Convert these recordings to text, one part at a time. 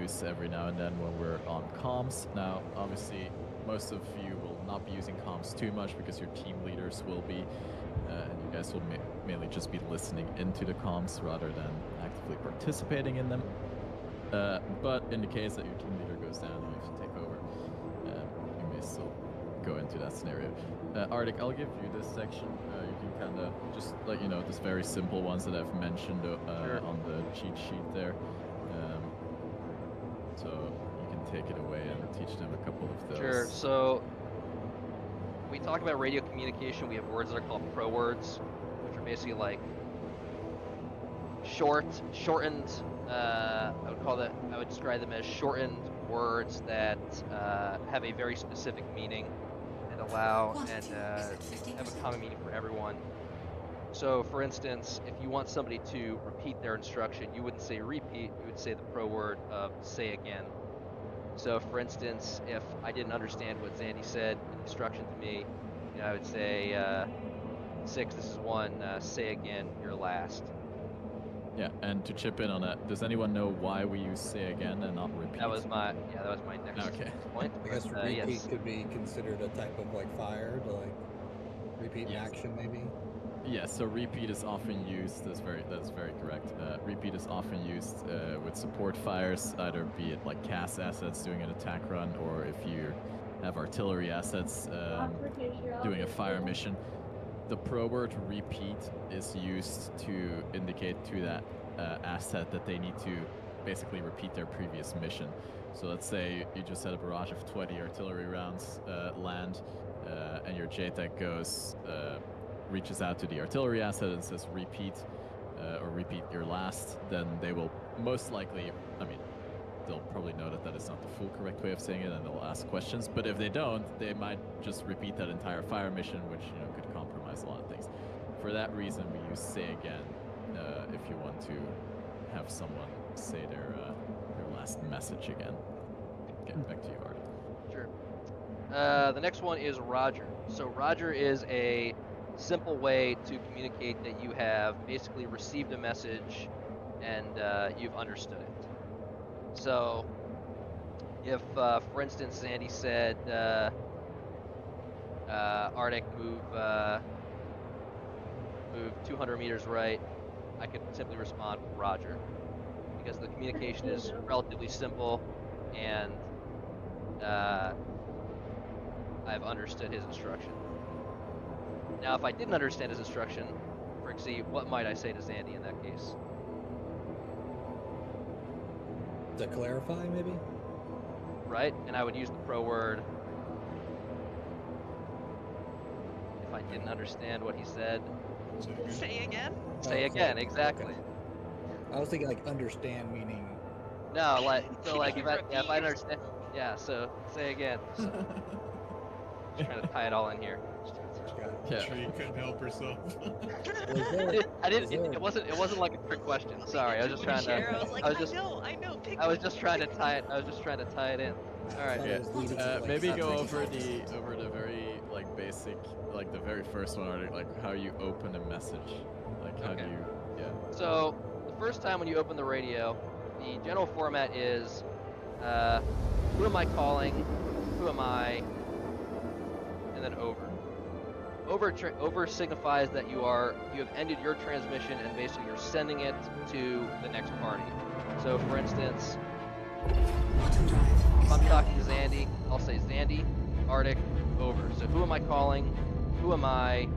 use every now and then when we're on comms. Now, obviously, most of you will not be using comms too much because your team leaders will be, and you guys will mainly just be listening into the comms rather than actively participating in them. But in the case that your team leader goes down and you have to take over, you may still go into that scenario. Arctic, I'll give you this section. You can kind of just let you know these very simple ones that I've mentioned Sure. on the cheat sheet there. So you can take it away and teach them a couple of those. Sure. So we talk about radio communication. We have words that are called pro words, which are basically like shortened. I would describe them as shortened words that have a very specific meaning and allow and have a common meaning for everyone. So, for instance, if you want somebody to repeat their instruction, you wouldn't say repeat, you would say the pro word of say again. So, for instance, if I didn't understand what Zandy said in instruction to me, I would say 6, this is 1, say again, you're last. Yeah, and to chip in on that, does anyone know why we use say again and not repeat? That was my next point. I guess repeat could be considered a type of like fire, to like repeat an action maybe. Yeah, so repeat is often used. That's very correct. Repeat is often used with support fires, either be it like CAS assets doing an attack run, or if you have artillery assets doing a fire mission. The pro word repeat is used to indicate to that asset that they need to basically repeat their previous mission. So let's say you just had a barrage of 20 artillery rounds land, and your JTAC goes, reaches out to the artillery asset and says repeat, or repeat your last, then they will most likely, they'll probably know that is not the full correct way of saying it, and they'll ask questions. But if they don't, they might just repeat that entire fire mission, which could compromise a lot of things. For that reason, we use say again if you want to have someone say their last message again. Get back to you, Artie. Sure. The next one is Roger. So Roger is a simple way to communicate that you have basically received a message and you've understood it. So, if, for instance, Zandy said, Arctic, move 200 meters right, I could simply respond with Roger, because the communication is relatively simple, and I've understood his instruction. Now, if I didn't understand his instruction, for example, what might I say to Zandy in that case? To clarify, maybe? Right, and I would use the pro word if I didn't understand what he said. Say again? Say again, exactly. Okay. I was thinking like understand meaning. No, like, so like if I understand, yeah, so say again. So, just trying to tie it all in here. Yeah. Sure you couldn't help herself. It wasn't like a trick question. Sorry, I was just trying to. I was like, I know. I was just trying to tie it. I was just trying to tie it in. All right. Yeah. Maybe go over the very like basic, like the very first one, or like how you open a message, like how do you, yeah. So the first time when you open the radio, the general format is, who am I calling? Who am I? And then over. Over signifies that you have ended your transmission and basically you're sending it to the next party. So for instance, if I'm talking to Zandy, I'll say Zandy, Arctic, over. So who am I calling? Who am I?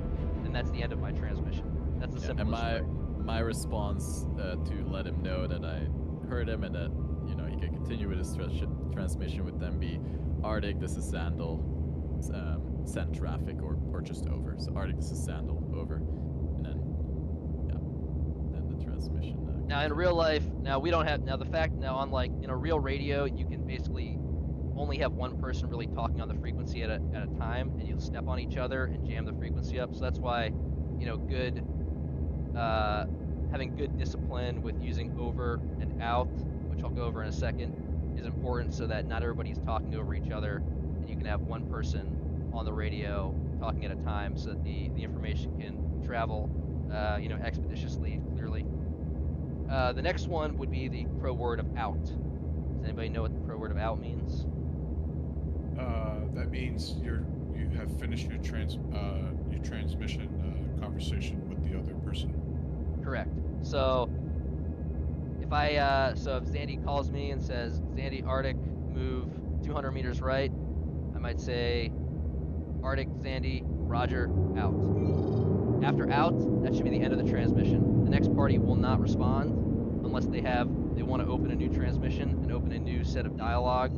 And that's the end of my transmission. That's the simplest way. And my response to let him know that I heard him and that he can continue with his transmission would then be Arctic, this is Sandal. Send traffic or just over. So Arctic, this is Sandal, over, and then the transmission. Now in real life, we don't have unlike in a real radio, you can basically only have one person really talking on the frequency at a time, and you'll step on each other and jam the frequency up. So that's why good having good discipline with using over and out, which I'll go over in a second, is important so that not everybody's talking over each other, and you can have one person on the radio talking at a time so that the information can travel expeditiously and clearly. The next one would be the pro word of out. Does anybody know what the pro word of out means? That means you have finished your transmission conversation with the other person. Correct. So if if Zandy calls me and says, Zandy, Arctic, move 200 meters right, I might say, Arctic, Zandy, Roger, out. After out, that should be the end of the transmission. The next party will not respond unless they want to open a new transmission and open a new set of dialogue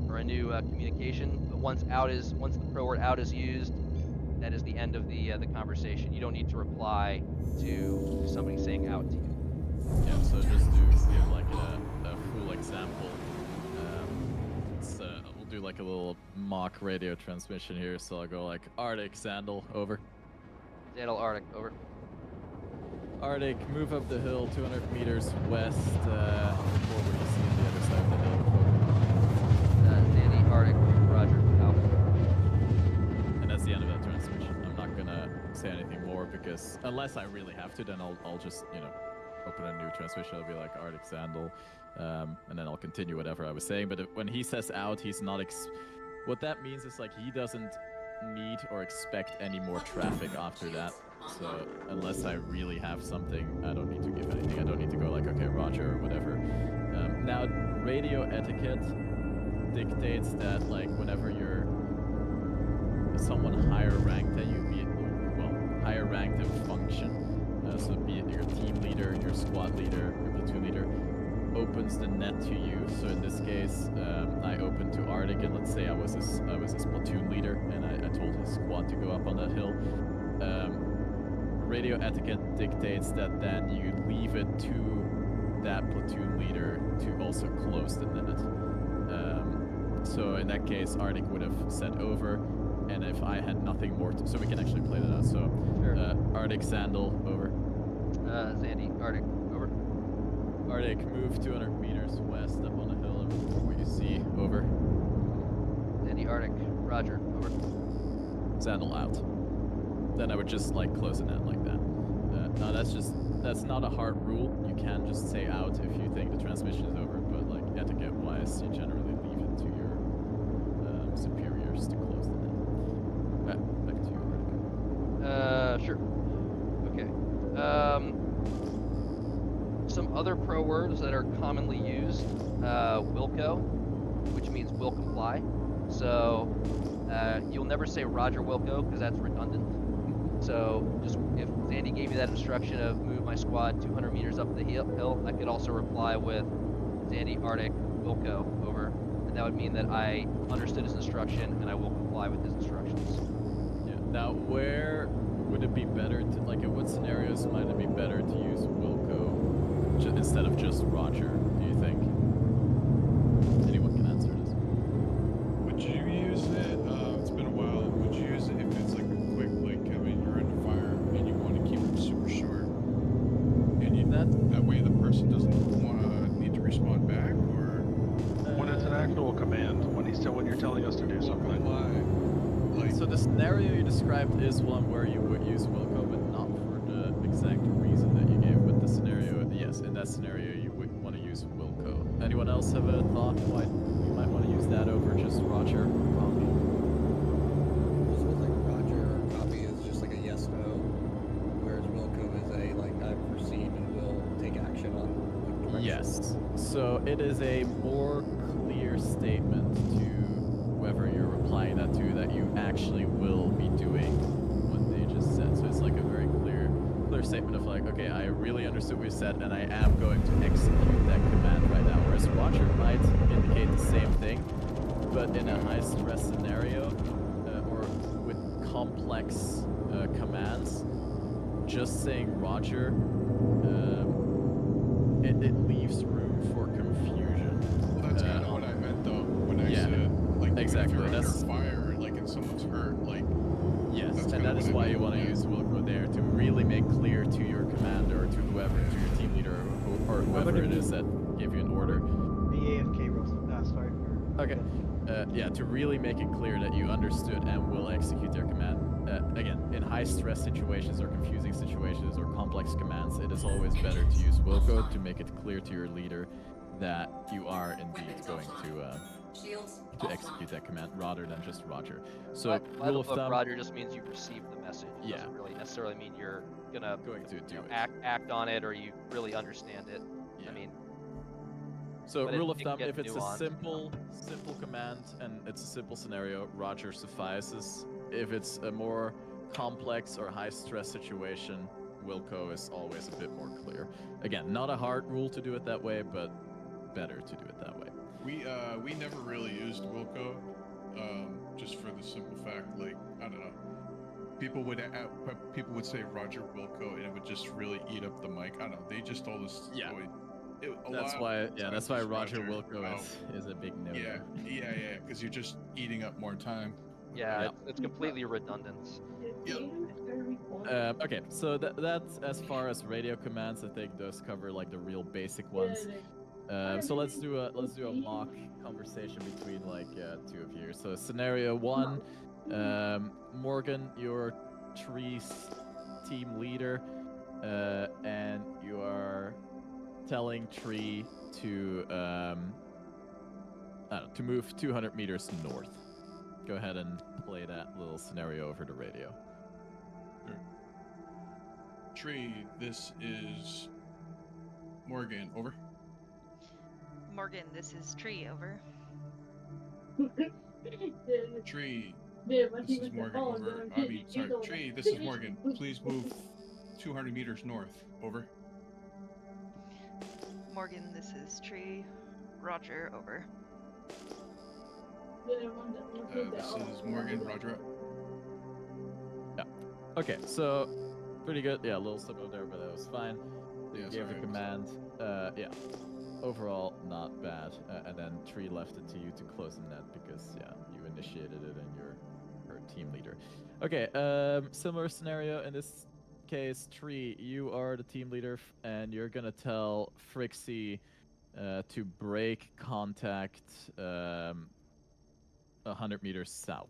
or a new communication. But once the pro word out is used, that is the end of the conversation. You don't need to reply to somebody saying out to you. Yeah, so just to give like a full example, we'll do like a little mock radio transmission here. So I'll go like Arctic, Sandal, over. Sandal, Arctic, over. Arctic, move up the hill 200 meters west. What would you see on the other side of the hill? Zandy, Arctic, Roger, out. And that's the end of that transmission. I'm not gonna say anything more because unless I really have to, then I'll just open a new transmission. I'll be like Arctic, Sandal, and then I'll continue whatever I was saying. But when he says out, he's not. What that means is like he doesn't need or expect any more traffic after that. So unless I really have something, I don't need to give anything. I don't need to go like, okay, Roger, or whatever. Now, radio etiquette dictates that like whenever you're someone higher ranked than you, higher ranked in function, so be it your team leader, your squad leader, your platoon leader, opens the net to you. So in this case, I opened to Arctic, and let's say I was his platoon leader, and I told his squad to go up on that hill. Radio etiquette dictates that then you leave it to that platoon leader to also close the net. So in that case, Arctic would have said over, and if I had nothing more to, so we can actually play that out. So Sure. Arctic, Sandal, over. Zandy, Arctic, over. Arctic, move 200 meters west up on the hill and report what you see, over. Zandy, Arctic, Roger, over. Sandal, out. Then I would just like close the net like that. No, that's not a hard rule. You can just say out if you think the transmission is over, but like etiquette-wise, you generally leave it to your superiors to close the net. Back to you, Arctic. Sure. Okay. Some other pro words that are commonly used, Wilco, which means will comply. So you'll never say Roger Wilco because that's redundant. So just if Zandy gave you that instruction of move my squad 200 meters up the hill, I could also reply with Zandy, Arctic, Wilco, over. And that would mean that I understood his instruction and I will comply with his instructions. Yeah. Now, where would it be better to, like, in what scenarios might it be better to use Wilco instead of just Roger, do you think? Anyone can answer this. Would you use it? It's been a while. Would you use it if it's like a quick, like, I mean, you're under fire and you want to keep it super short, and that way the person doesn't need to respond back, or when it's an actual command, when you're telling us to do something. Like, So the scenario you described is one where you would use Wilco, but not for the exact reason that you gave. But the scenario, yes, in that scenario you would want to use Wilco. Anyone else have a thought why you might want to use that over just Roger? Copy. This was like Roger or copy is just like a yes no, whereas Wilco is a like I proceed and will take action on. Like, Yes. So it is a more clear statement to whoever you're replying that to that you actually will be doing what they just said. So it's like a very clear statement of like, okay, I really understood what you said and I am going to execute that command right now. Whereas Roger might indicate the same thing, but in a high stress scenario or with complex commands, just saying Roger, it leaves room for confusion. well, that's kind of what I meant though when I said, like, exactly. if you're under That's fire, like, and someone's hurt, like. yes, That's and kinda that is what I why meant, you want to yeah. use Wilco there to really make clear to your commander or to whoever, to your team leader or whoever it is that gave you an order. The AFK rules. Sorry. Okay. Yeah, to really make it clear that you understood and will execute their command. Again, in high stress situations or confusing situations or complex commands, it is always better to use Wilco to make it clear to your leader that you are indeed going to execute that command rather than just Roger. So But by the rule of book, thumb, Roger just means you received the message. It Yeah. doesn't really necessarily mean you're gonna going to do it. act on it or you really understand it. Yeah. I mean, So but rule it of can thumb, get if it's nuanced, a simple command and it's a simple scenario, Roger suffices. If it's a more complex or high stress situation, Wilco is always a bit more clear. Again, not a hard rule to do it that way, but better to do it that way. We never really used Wilco, just for the simple fact, like, I don't know, people would say Roger Wilco, and it would just really eat up the mic. I don't know. They just told us. Yeah. That's That's why Roger Wilco is a big no. Yeah, because you're just eating up more time. yeah, Yeah. it's completely redundant. Okay, so that's as far as radio commands. I think those cover like the real basic ones. So let's do a mock conversation between like two of you. So scenario one, Morgan, you're Tree's team leader, and you are telling Tree to to move 200 meters north. Go ahead and play that little scenario over the radio. Tree, this is Morgan. Over. Morgan, this is Tree. Over. Tree, this is Morgan. Over. Tree, this is Morgan. Please move 200 meters north. Over. Morgan, this is Tree. Roger. Over. This is Morgan. Roger. Okay, so pretty good. Yeah, a little slip over there, but that was fine. You gave the command. Yeah, overall not bad. And then Tree left it to you to close the net because you initiated it and you're her team leader. Okay, similar scenario in this case. Tree, you are the team leader and you're gonna tell Frixie to break contact 100 meters south.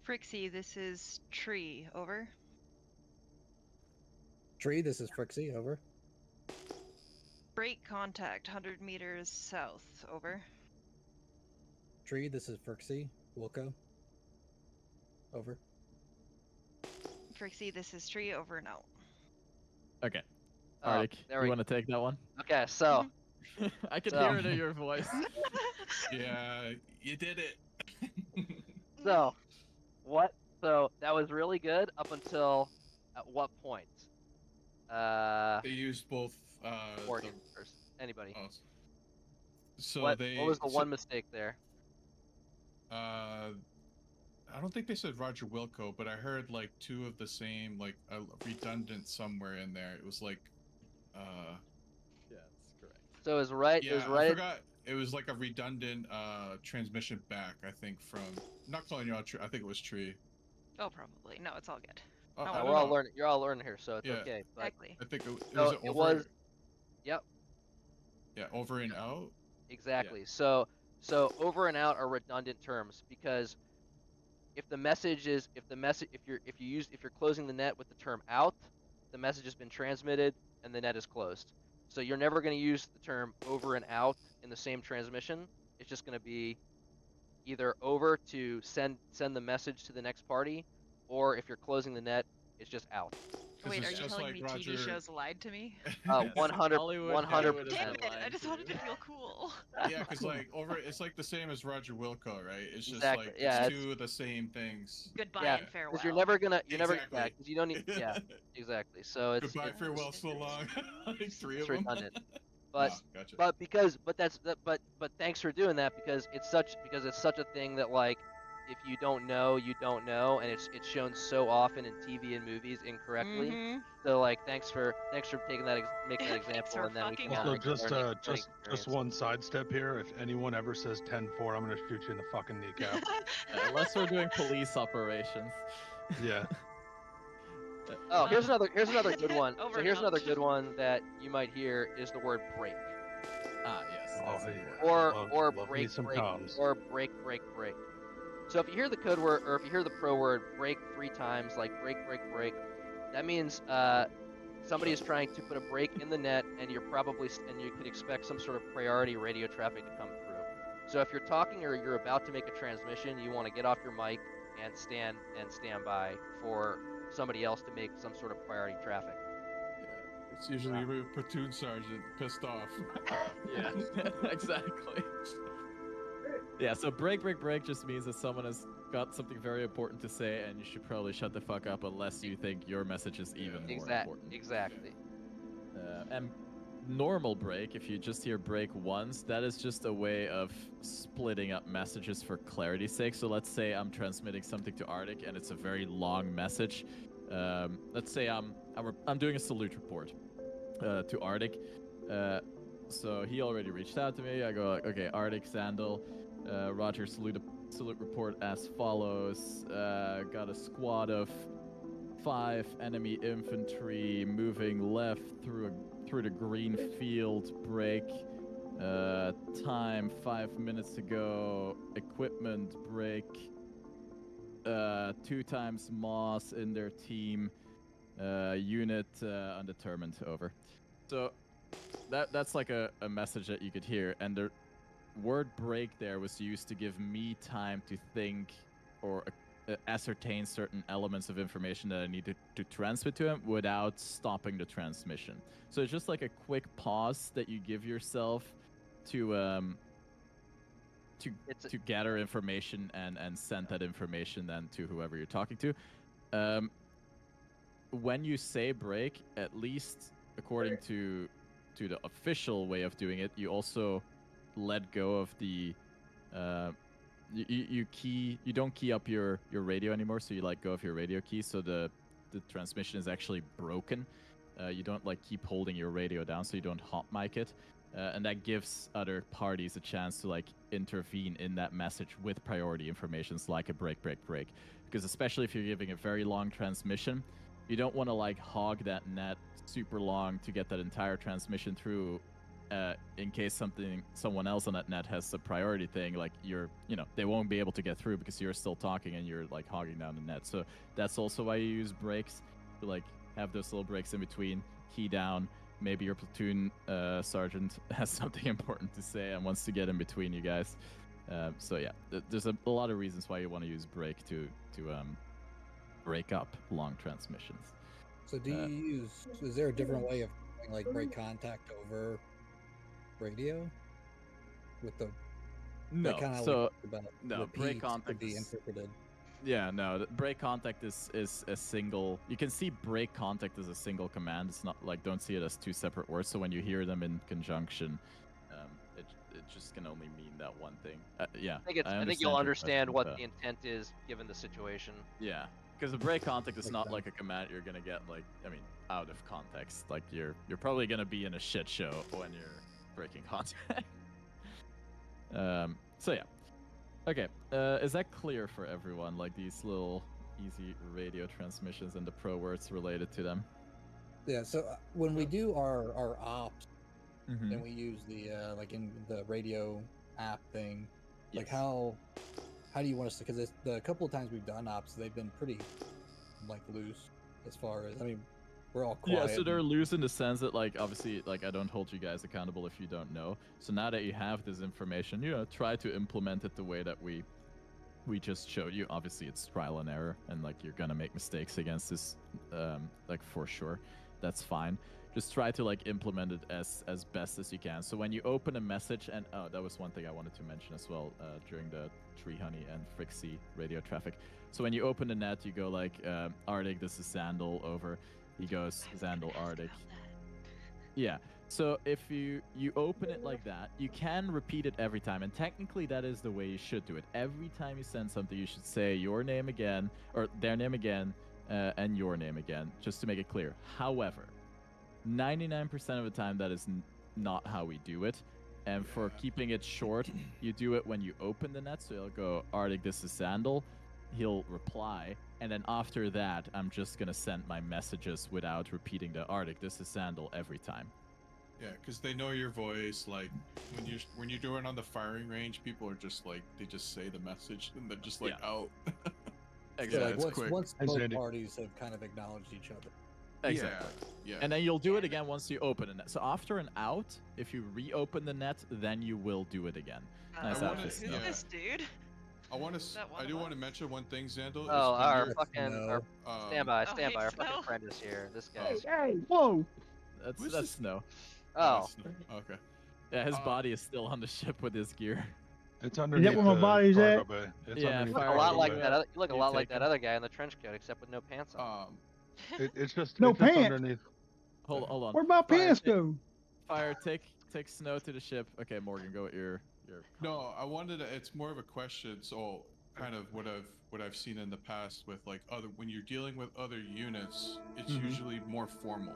Frixie, this is Tree. Over. Tree, this is Frixie. Over. Break contact 100 meters south. Over. Tree, this is Frixie. Wilco. Over. Frixie, this is Tree. Over and out. Okay. Oh, Arctic, there you we want to take that one? Okay, so I can So- hear it in your voice. Yeah, you did it. so what? So that was really good up until at what point? They used both. Morgan first. Anybody? So what they. was the one mistake there? I don't think they said Roger Wilco, but I heard like two of the same, like redundant somewhere in there. It was like, Yeah, that's correct. So it was right. yeah, it was I right. forgot. It was like a redundant transmission back. I think from not calling you out. I think it was Tree. Oh, probably. No, it's all good. I No, don't We're all know. learning. You're all learning here, so it's Yeah. okay. But Exactly. I think it So was it over. was- Yep. Yeah, over and out. exactly. So over and out are redundant terms because if you're closing the net with the term out, the message has been transmitted and the net is closed. So you're never going to use the term over and out in the same transmission. It's just going to be either over to send the message to the next party, or if you're closing the net, it's just out. 'Cause Wait, it's are you just telling like me Roger... TV shows lied to me? 100. Hollywood is Damn not it! lying I just to wanted you. to feel cool. Yeah, because like it's like the same as Roger Wilco, right? It's just Exactly, like yeah, it's it's- two of the same things. Goodbye Yeah, and farewell. Because you're never Exactly. because you don't need exactly. So it's Goodbye, farewell, so long. Like three it's of them. redundant. But gotcha. but thanks for doing that because it's such a thing that like if you don't know, you don't know, and it's shown so often in TV and movies incorrectly. Mhm. So like thanks for taking that making that Thanks example, for and then we fucking can up. Also, just learning just experience. one sidestep here. If anyone ever says 10-4, I'm gonna shoot you in the fucking kneecap. Unless we're doing police operations. Yeah. Oh, here's another good one. Over So and here's out. another good one that you might hear is the word break. Ah, yes. Oh, That's yeah. important. Or Love me break some break comms. or break. So if you hear the code word or if you hear the pro word break 3 times, like break, that means somebody is trying to put a break in the net, and you could expect some sort of priority radio traffic to come through. So if you're talking or you're about to make a transmission, you want to get off your mic and stand by for somebody else to make some sort of priority traffic. Yeah, it's usually a platoon sergeant pissed off. Yeah, exactly. Yeah, so break just means that someone has got something very important to say, and you should probably shut the fuck up unless you think your message is even more important. Exactly. And normal break, if you just hear break once, that is just a way of splitting up messages for clarity's sake. So let's say I'm transmitting something to Arctic and it's a very long message. Let's say I'm doing a salute report to Arctic. So he already reached out to me. I go, okay, Arctic, Sandal, Roger, salute report as follows. Got a squad of 5 enemy infantry moving left through the green field. Break. Time 5 minutes to go. Equipment break. 2 times Moss in their team. Unit undetermined. Over. So that's like a message that you could hear, and the word break there was used to give me time to think or ascertain certain elements of information that I needed to transmit to him without stopping the transmission. So it's just like a quick pause that you give yourself to gather information and send that information then to whoever you're talking to. When you say break, at least according to the official way of doing it, you also let go of the you don't key up your radio anymore, so you let go of your radio key, so the transmission is actually broken. You don't like keep holding your radio down, so you don't hot mic it, and that gives other parties a chance to like intervene in that message with priority informations like a break, because especially if you're giving a very long transmission, you don't want to like hog that net super long to get that entire transmission through. In case someone else on that net has a priority thing, like they won't be able to get through because you're still talking and you're like hogging down the net. So that's also why you use breaks, to like have those little breaks in between, key down. Maybe your platoon sergeant has something important to say and wants to get in between you guys. So yeah, there's a lot of reasons why you want to use break to break up long transmissions. So is there a different way of doing, like, break contact over radio with the no break contact could be interpreted? Yeah, no, break contact is a single. You can see break contact as a single command. It's not like, don't see it as 2 separate words. So when you hear them in conjunction, it just can only mean that one thing. Yeah, I think you'll understand what the intent is given the situation. Yeah, because the break contact is not like a command you're gonna get out of context. Like you're probably gonna be in a shit show when you're breaking contact. So yeah. Okay, is that clear for everyone? Like these little easy radio transmissions and the pro words related to them? Yeah, so when we do our ops, and we use the like in the radio app thing, like how do you want us to? Because the couple of times we've done ops, they've been pretty like loose as far as, I mean, we're all quiet. Yeah, so they're loose in the sense that, like, obviously, like, I don't hold you guys accountable if you don't know. So now that you have this information, try to implement it the way that we just showed you. Obviously, it's trial and error, and like you're gonna make mistakes against this, like for sure. That's fine. Just try to like implement it as best as you can. So when you open a message, and that was one thing I wanted to mention as well during the Tree Honey and Frixie radio traffic. So when you open the net, you go like, Arctic, this is Sandal, over. He goes, Zandal, Arctic. Yeah. So if you open it like that, you can repeat it every time, and technically that is the way you should do it. Every time you send something, you should say your name again, or their name again, and your name again, just to make it clear. However, 99% of the time, that is not how we do it. And for keeping it short, you do it when you open the net. So you'll go, Arctic, this is Sandal. He'll reply. And then after that, I'm just going to send my messages without repeating the Arctic, this is Sandal every time. Yeah, because they know your voice. Like, when you're doing on the firing range, people are just like, they just say the message and they're just like, out. Exactly. So like once both parties have kind of acknowledged each other. Exactly. Yeah. And then you'll do it again once you open a net. So after an out, if you reopen the net, then you will do it again. Nice Who's outfit, Snow. this dude? I do want to mention one thing, Xandal. Oh, is when our you're- fucking No. stand by. hey, Our Snow. fucking friend is here. This guy. Hey, whoa! Who's That's this? Snow. Oh, Okay. Yeah, his body is still on the ship with his gear. It's underneath where my the body's cargo at? bay. It's Yeah, underneath you the look a lot cargo like bay. that. You look a You lot like take that him. other guy in the trench coat, except with no pants on. It's just No it's just pants. underneath. Hold on. Where'd my Fire, pants take- go? Fire, take Snow to the ship. Okay, Morgan, go with your. No, I wanted to. It's more of a question. So, kind of what I've seen in the past with like when you're dealing with other units, it's usually more formal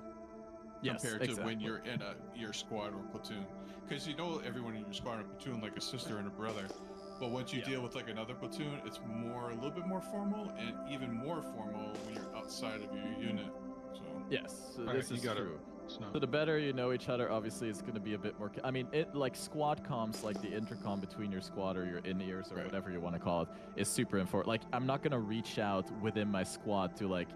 Yes, compared to when exactly. you're in your squad or platoon, because you know everyone in your squad or platoon like a sister and a brother. But once you deal with like another platoon, it's a little bit more formal, and even more formal when you're outside of your unit. So Yes, so All this right, is you got it. true. Snow. So the better you know each other, obviously, it's going to be a bit more. I mean, it like squad comms, like the intercom between your squad or your in-ears or whatever you want to call it, is super important. Like, I'm not going to reach out within my squad to like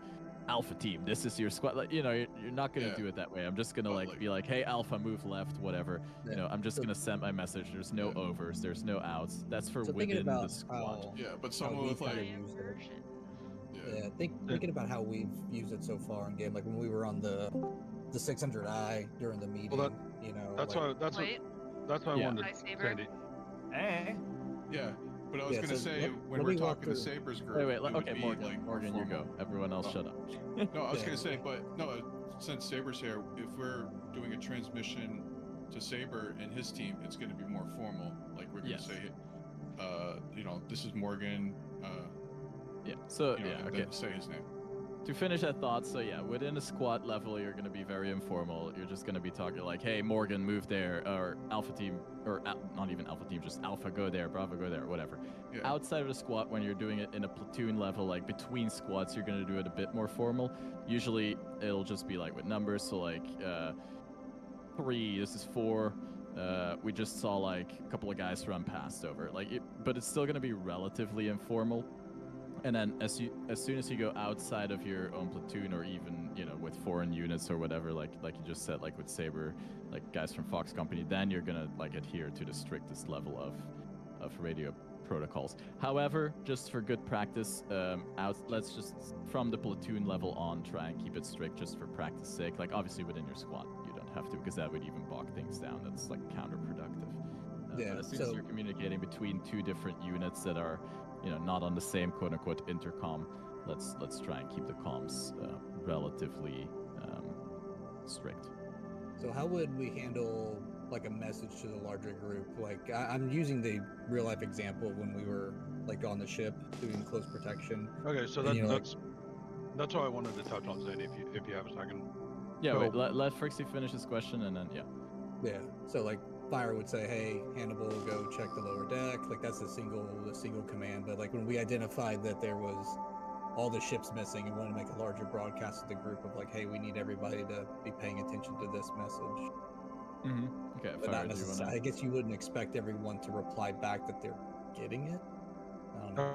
Alpha Team. This is your squad. Like, you know, you're not going to do it that way. I'm just going to like be like, hey, Alpha, move left, whatever. Yeah. You know, I'm just going to send my message. There's no overs. There's no outs. That's for So thinking within about the squad. but how someone we with kinda like use it. Version. Yeah, thinking about how we've used it so far in game, like when we were on the 600i during the meeting, Well, you know. That's like, why Wait, that's why I Yeah. wanted Hi, Saber. Sandy. Hey. yeah. But I was Yeah, gonna so say when let we're me walk talking to through. Saber's group, Wait. it would Okay, be, Morgan. like, Morgan, more you go. formal. Everyone else, shut up. No, I was Yeah, gonna say, like- but no, since Saber's here, if we're doing a transmission to Saber and his team, it's gonna be more formal. Like we're gonna Yes. say, you know, this is Morgan. Yeah. So You know, yeah. and Okay. then say his name. To finish that thought, so yeah, within a squad level, you're going to be very informal. You're just going to be talking like, hey, Morgan, move there, or Alpha Team, or not even Alpha Team, just Alpha, go there, Bravo, go there, whatever. Yeah. Outside of the squad, when you're doing it in a platoon level, like between squads, you're going to do it a bit more formal. Usually, it'll just be like with numbers, so like 3, this is 4. We just saw like a couple of guys run past over, but it's still going to be relatively informal. And then as soon as you go outside of your own platoon, or even, you know, with foreign units or whatever, like you just said, like with Saber, like guys from Fox Company, then you're gonna like adhere to the strictest level of radio protocols. However, just for good practice, let's just from the platoon level on try and keep it strict just for practice sake. Like obviously within your squad, you don't have to, because that would even bog things down. That's like counterproductive. Yeah, But as soon as so- you're communicating between two different units that are, you know, not on the same quote-unquote intercom, let's try and keep the comms relatively strict. So how would we handle like a message to the larger group? Like I'm using the real life example of when we were like on the ship doing close protection. Okay, so And, you know, that's what I wanted to touch on, Sandy. If you have a second. Yeah, So- wait, let Frixie finish his question, and then Yeah. So like Fire would say, hey, Hannibal, go check the lower deck. Like that's the single command. But like when we identified that there was all the ships missing and wanted to make a larger broadcast to the group of like, hey, we need everybody to be paying attention to this message. Okay, But Fire, not do you necessarily. I wanna... guess you wouldn't expect everyone to reply back that they're getting it. I don't know.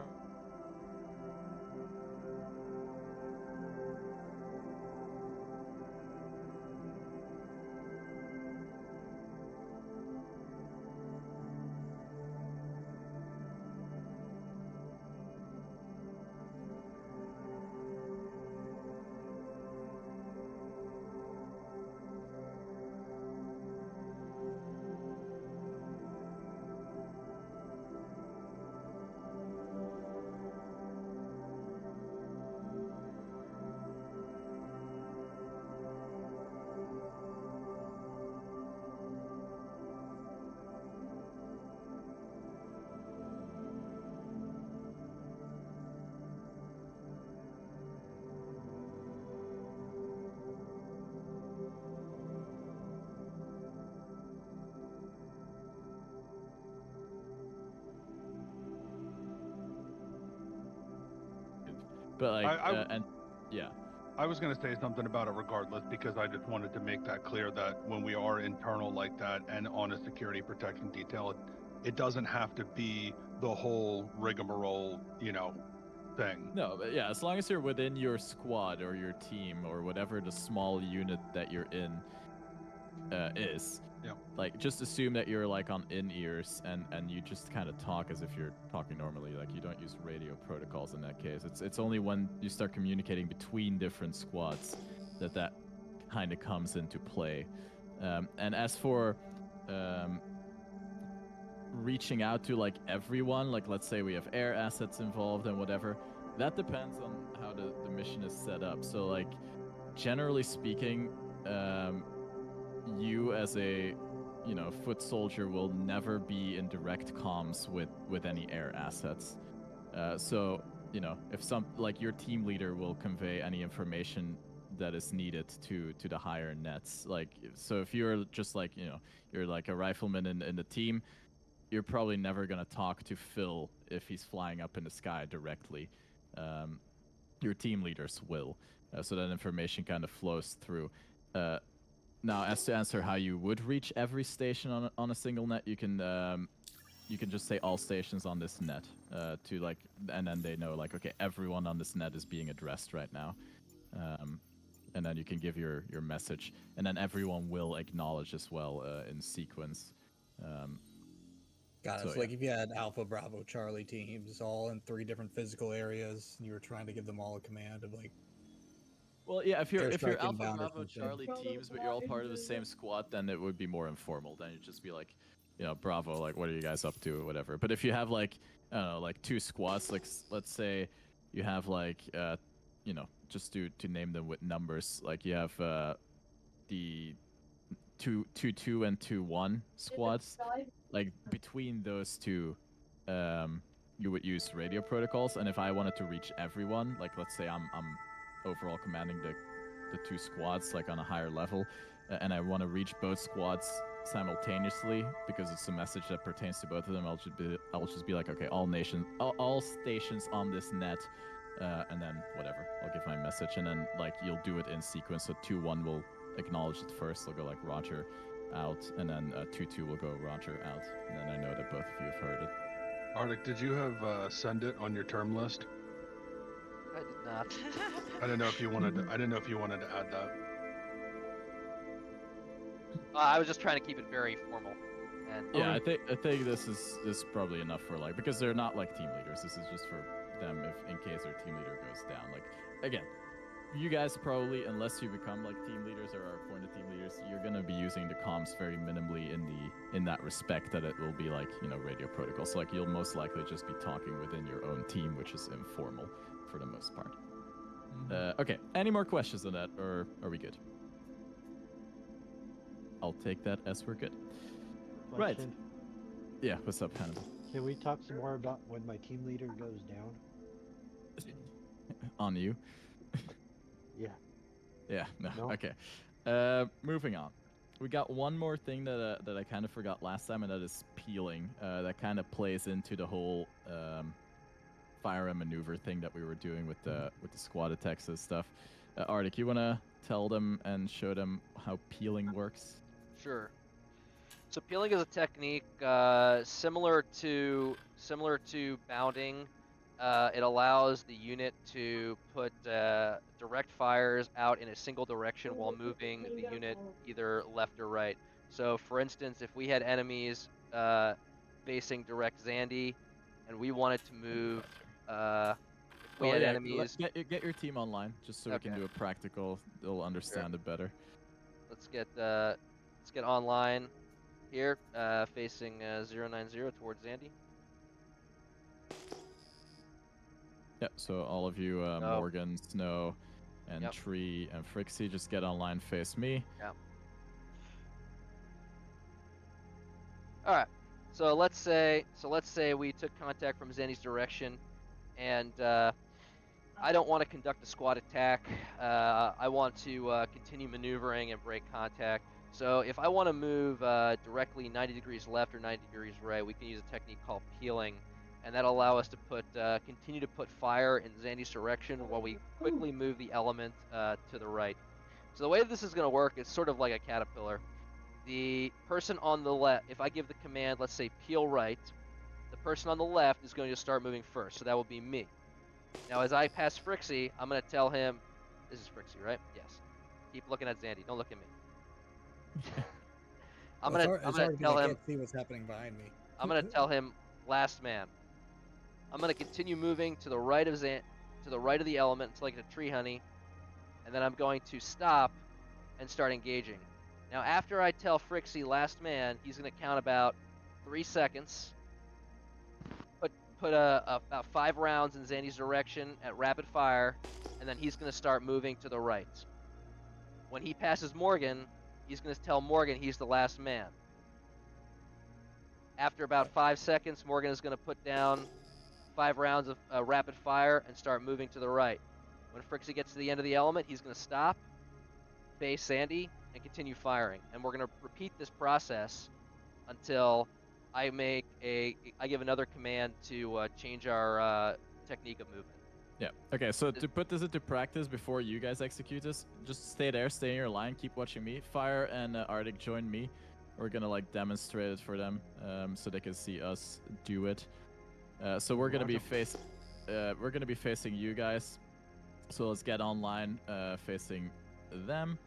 But like, I- and yeah. I was going to say something about it regardless, because I just wanted to make that clear that when we are internal like that and on a security protection detail, it doesn't have to be the whole rigmarole, you know, thing. No, but yeah, as long as you're within your squad or your team or whatever the small unit that you're in is. Yeah. Like, just assume that you're like on in-ears and you just kind of talk as if you're talking normally. Like, you don't use radio protocols in that case. It's only when you start communicating between different squads that kind of comes into play. And as for reaching out to like everyone, like let's say we have air assets involved and whatever, that depends on how the mission is set up. So like, generally speaking, you as a foot soldier will never be in direct comms with any air assets. So if your team leader will convey any information that is needed to the higher nets. Like, so if you're just like you're like a rifleman in the team, you're probably never gonna talk to Phil if he's flying up in the sky directly. Your team leaders will, so that information kind of flows through. Now, as to answer how you would reach every station on a single net, you can just say all stations on this net to like, and then they know like, okay, everyone on this net is being addressed right now, and then you can give your message, and then everyone will acknowledge as well in sequence. Got it. So like if you had Alpha, Bravo, Charlie teams all in 3 different physical areas, and you were trying to give them all a command of like. Well, yeah, if you're striking Alpha, down or Bravo, something. Charlie teams, but you're all part of the same squad, then it would be more informal. Then you'd just be like, Bravo, like, what are you guys up to, or whatever. But if you have like, I don't know, like 2 squads, like let's say you have like, just to name them with numbers, like you have the 2-2 and 2-1 squads. Like between those 2, you would use radio protocols, and if I wanted to reach everyone, like let's say I'm overall commanding the 2 squads like on a higher level, and I want to reach both squads simultaneously because it's a message that pertains to both of them, I'll just be like, okay, all stations on this net, and then whatever, I'll give my message, and then like you'll do it in sequence. So 2-1 will acknowledge it first, they'll go like Roger out, and then 2-2 will go Roger out, and then I know that both of you have heard it. Arctic, did you have send it on your term list? I did not. I didn't know if you wanted to. I didn't know if you wanted to add that. I was just trying to keep it very formal. And yeah, I think this is probably enough for like, because they're not like team leaders. This is just for them if in case their team leader goes down. Like, again, you guys probably, unless you become like team leaders or are appointed team leaders, you're gonna be using the comms very minimally in that respect, that it will be like radio protocols. So like you'll most likely just be talking within your own team, which is informal for the most part. Okay, any more questions on that, or are we good? I'll take that as we're good. Right. Question. Yeah, what's up, Hannibal? Can we talk some more about when my team leader goes down? On you? Yeah. Yeah, no, No? okay. Moving on. We got one more thing that I kind of forgot last time, and that is peeling. That kind of plays into the whole fire and maneuver thing that we were doing with the squad attacks and stuff. Arctic, you want to tell them and show them how peeling works? Sure. So peeling is a technique similar to bounding. It allows the unit to put direct fires out in a single direction while moving the unit either left or right. So, for instance, if we had enemies facing direct Zandy, and we wanted to move, if we had enemies. Get your team online, just so we can do a practical. They'll understand it better. Let's get online here, facing 090 towards Zandy. Yeah, so all of you, Morgan, Snow, and Tree, and Frixie, just get online, face me. Yeah. All right. So let's say we took contact from Zandy's direction, and I don't want to conduct a squad attack. I want to continue maneuvering and break contact. So if I want to move directly 90 degrees left or 90 degrees right, we can use a technique called peeling. And that'll allow us to continue to put fire in Zandy's direction while we quickly move the element to the right. So the way this is going to work is sort of like a caterpillar. The person on the left, if I give the command, let's say peel right, the person on the left is going to start moving first, so that will be me. Now, as I pass Frixie, I'm gonna tell him, this is Frixie, right? Yes. Keep looking at Zandy. Don't look at me. I'm gonna tell him. I can't see what's happening behind me. I'm gonna tell him, last man. I'm gonna continue moving to the right of the element until I get a tree honey, and then I'm going to stop and start engaging. Now, after I tell Frixie last man, he's gonna count about 3 seconds. Put about 5 rounds in Zandy's direction at rapid fire, and then he's gonna start moving to the right. When he passes Morgan, he's gonna tell Morgan he's the last man. After about 5 seconds, Morgan is gonna put down 5 rounds of rapid fire and start moving to the right. When Frixie gets to the end of the element, he's going to stop, face Sandy, and continue firing. And we're going to repeat this process until I give another command to change our technique of movement. Yeah. Okay, so to put this into practice before you guys execute this, just stay there, stay in your line, keep watching me. Fire and Arctic join me. We're gonna like demonstrate it for them, so they can see us do it. So we're gonna be facing you guys. So let's get online, facing them.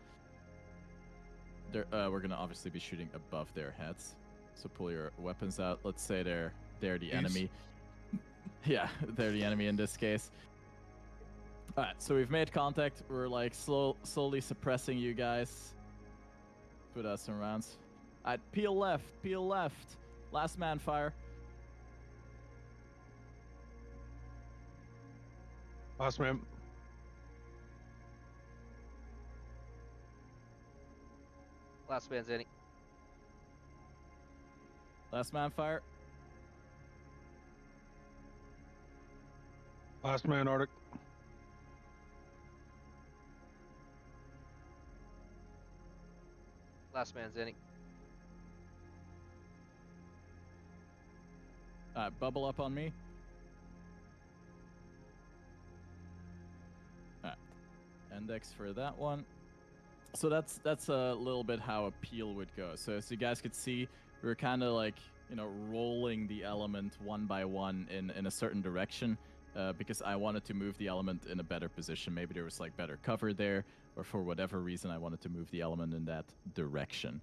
We're gonna obviously be shooting above their heads. So pull your weapons out. Let's say they're the enemy. Yeah, they're the enemy in this case. All right, so we've made contact. We're like slowly suppressing you guys. Put out some rounds. Alright, peel left. Last man fire. Last man. Last man's Zandy. Last man fire. Last man Arctic. Last man's Zandy. Bubble up on me. Alright. Index for that one. So that's a little bit how a peel would go. So as you guys could see, we were kind of like, rolling the element one by one in a certain direction, because I wanted to move the element in a better position. Maybe there was like better cover there, or for whatever reason I wanted to move the element in that direction.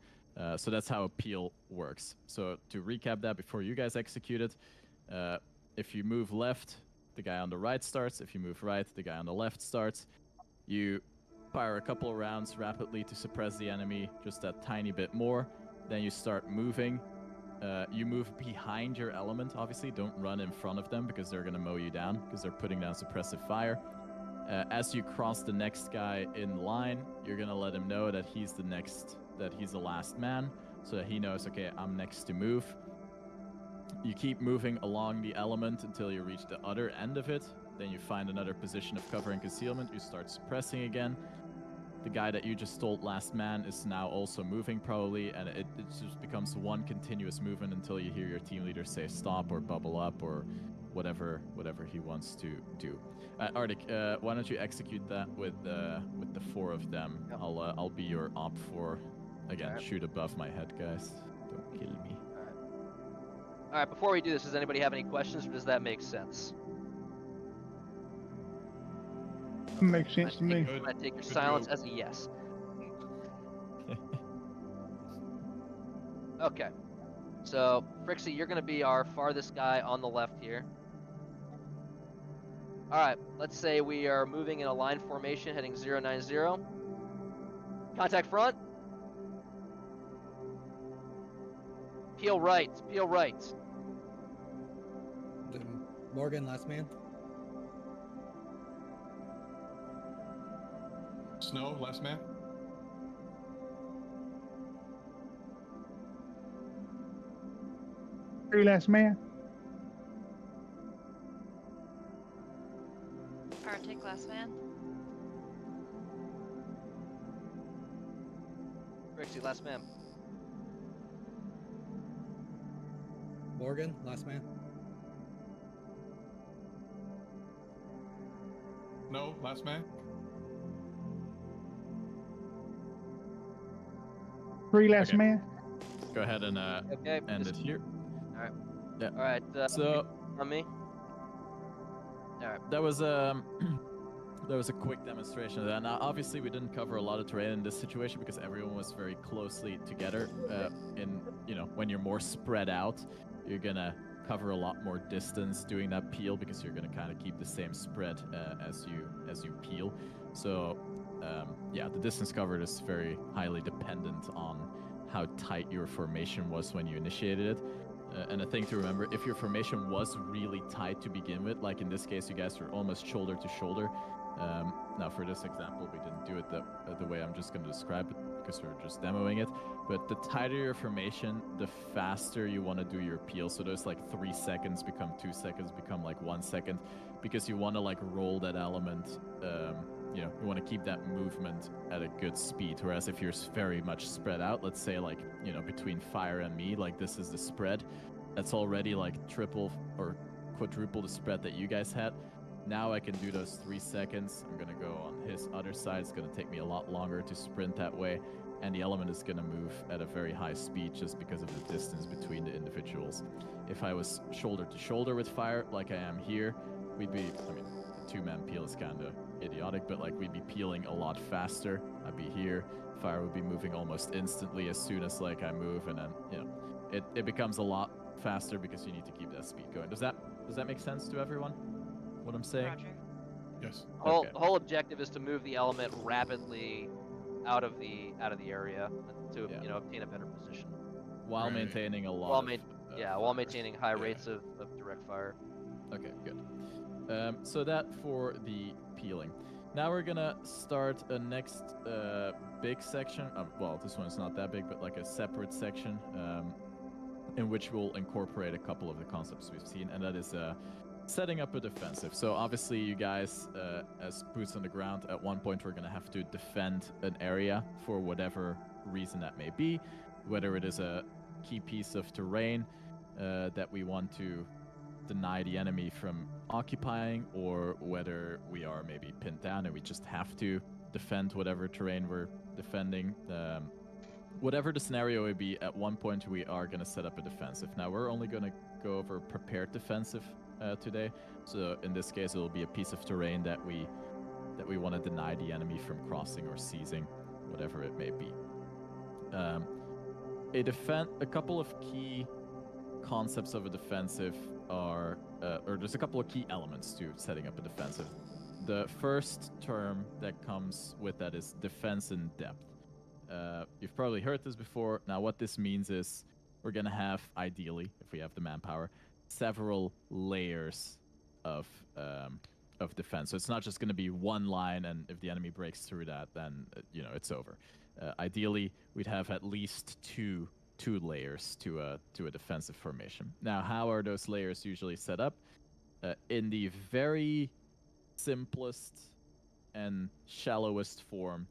So that's how a peel works. So to recap that before you guys execute it, if you move left, the guy on the right starts. If you move right, the guy on the left starts. You fire a couple of rounds rapidly to suppress the enemy just that tiny bit more. Then you start moving. You move behind your element, obviously. Don't run in front of them because they're going to mow you down because they're putting down suppressive fire. As you cross the next guy in line, you're going to let him know that he's the last man, so that he knows, okay, I'm next to move. You keep moving along the element until you reach the other end of it. Then you find another position of cover and concealment. You start suppressing again. The guy that you just told last man is now also moving probably, and it just becomes one continuous movement until you hear your team leader say stop or bubble up or whatever he wants to do. Arctic, why don't you execute that with the 4 of them? Yep. I'll be your op 4. Again, right. Shoot above my head, guys. Don't kill me. All right. Before we do this, does anybody have any questions, or does that make sense? Makes sense to me. I'm gonna take your silence as a yes. Okay. So, Frixie, you're gonna be our farthest guy on the left here. Alright, let's say we are moving in a line formation heading 090. Contact front. Peel right, peel right. Morgan, last man. Snow, last man. Three last man. Arctic, last man. Trixie, last man. Morgan, last man. No, last man. Three last man. Go ahead and end it here. All right. Yeah. All right. So on me. Alright. That was that was a quick demonstration of that. Now, obviously, we didn't cover a lot of terrain in this situation because everyone was very closely together. When you're more spread out, you're gonna cover a lot more distance doing that peel because you're gonna kind of keep the same spread as you peel. So, the distance covered is very highly dependent on how tight your formation was when you initiated it. And a thing to remember, if your formation was really tight to begin with, like in this case, you guys were almost shoulder to shoulder. Now, for this example, we didn't do it the way I'm just going to describe it because we're just demoing it. But the tighter your formation, the faster you want to do your peel. So those like 3 seconds become 2 seconds, become like 1 second, because you want to like roll that element. You want to keep that movement at a good speed. Whereas if you're very much spread out, let's say like, between Fire and me, like this is the spread. That's already like triple or quadruple the spread that you guys had. Now I can do those 3 seconds. I'm going to go on his other side. It's going to take me a lot longer to sprint that way. And the element is going to move at a very high speed just because of the distance between the individuals. If I was shoulder to shoulder with Fire, like I am here, we'd be, a 2-man peel is kind of idiotic, but like we'd be peeling a lot faster. I'd be here. Fire would be moving almost instantly as soon as like I move. And then, it becomes a lot faster because you need to keep that speed going. Does that make sense to everyone? What I'm saying? Roger. Yes. The whole objective is to move the element rapidly out of the area to obtain a better position while Right. maintaining a lot while of maintaining high rates of direct fire. Okay, good. So that for the peeling. Now we're gonna start a next big section. Well, this one's not that big, but like a separate section in which we'll incorporate a couple of the concepts we've seen, and that is setting up a defensive. So obviously you guys, as boots on the ground, at one point we're going to have to defend an area for whatever reason that may be, whether it is a key piece of terrain that we want to deny the enemy from occupying, or whether we are maybe pinned down and we just have to defend whatever terrain we're defending. Whatever the scenario would be, at one point we are going to set up a defensive. Now we're only going to go over prepared defensive today. So in this case, it will be a piece of terrain that we want to deny the enemy from crossing or seizing, whatever it may be. A couple of key concepts of a defensive are, or there's a couple of key elements to setting up a defensive. The first term that comes with that is defense in depth. You've probably heard this before. Now, what this means is we're going to have, ideally, if we have the manpower, several layers of defense. So it's not just going to be one line, and if the enemy breaks through that, then it's over. Ideally, we'd have at least two layers to a defensive formation. Now, how are those layers usually set up? In the very simplest and shallowest form,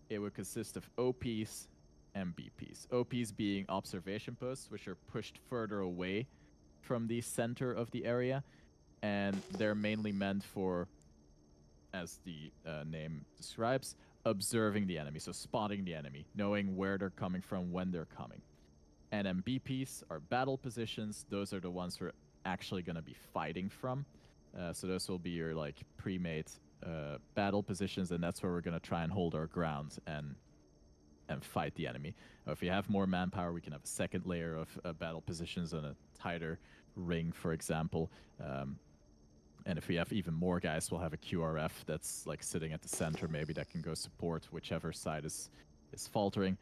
it would consist of OPs and BPs. OPs being observation posts, which are pushed further away from the center of the area, and they're mainly meant for, as the name describes, observing the enemy, so spotting the enemy, knowing where they're coming from, when they're coming. And then BPs are battle positions. Those are the ones we're actually going to be fighting from. So those will be your like pre-made battle positions, and that's where we're going to try and hold our ground and fight the enemy. If we have more manpower, we can have a second layer of battle positions on a tighter ring, for example. And if we have even more guys, we'll have a QRF that's like sitting at the center, maybe, that can go support whichever side is faltering.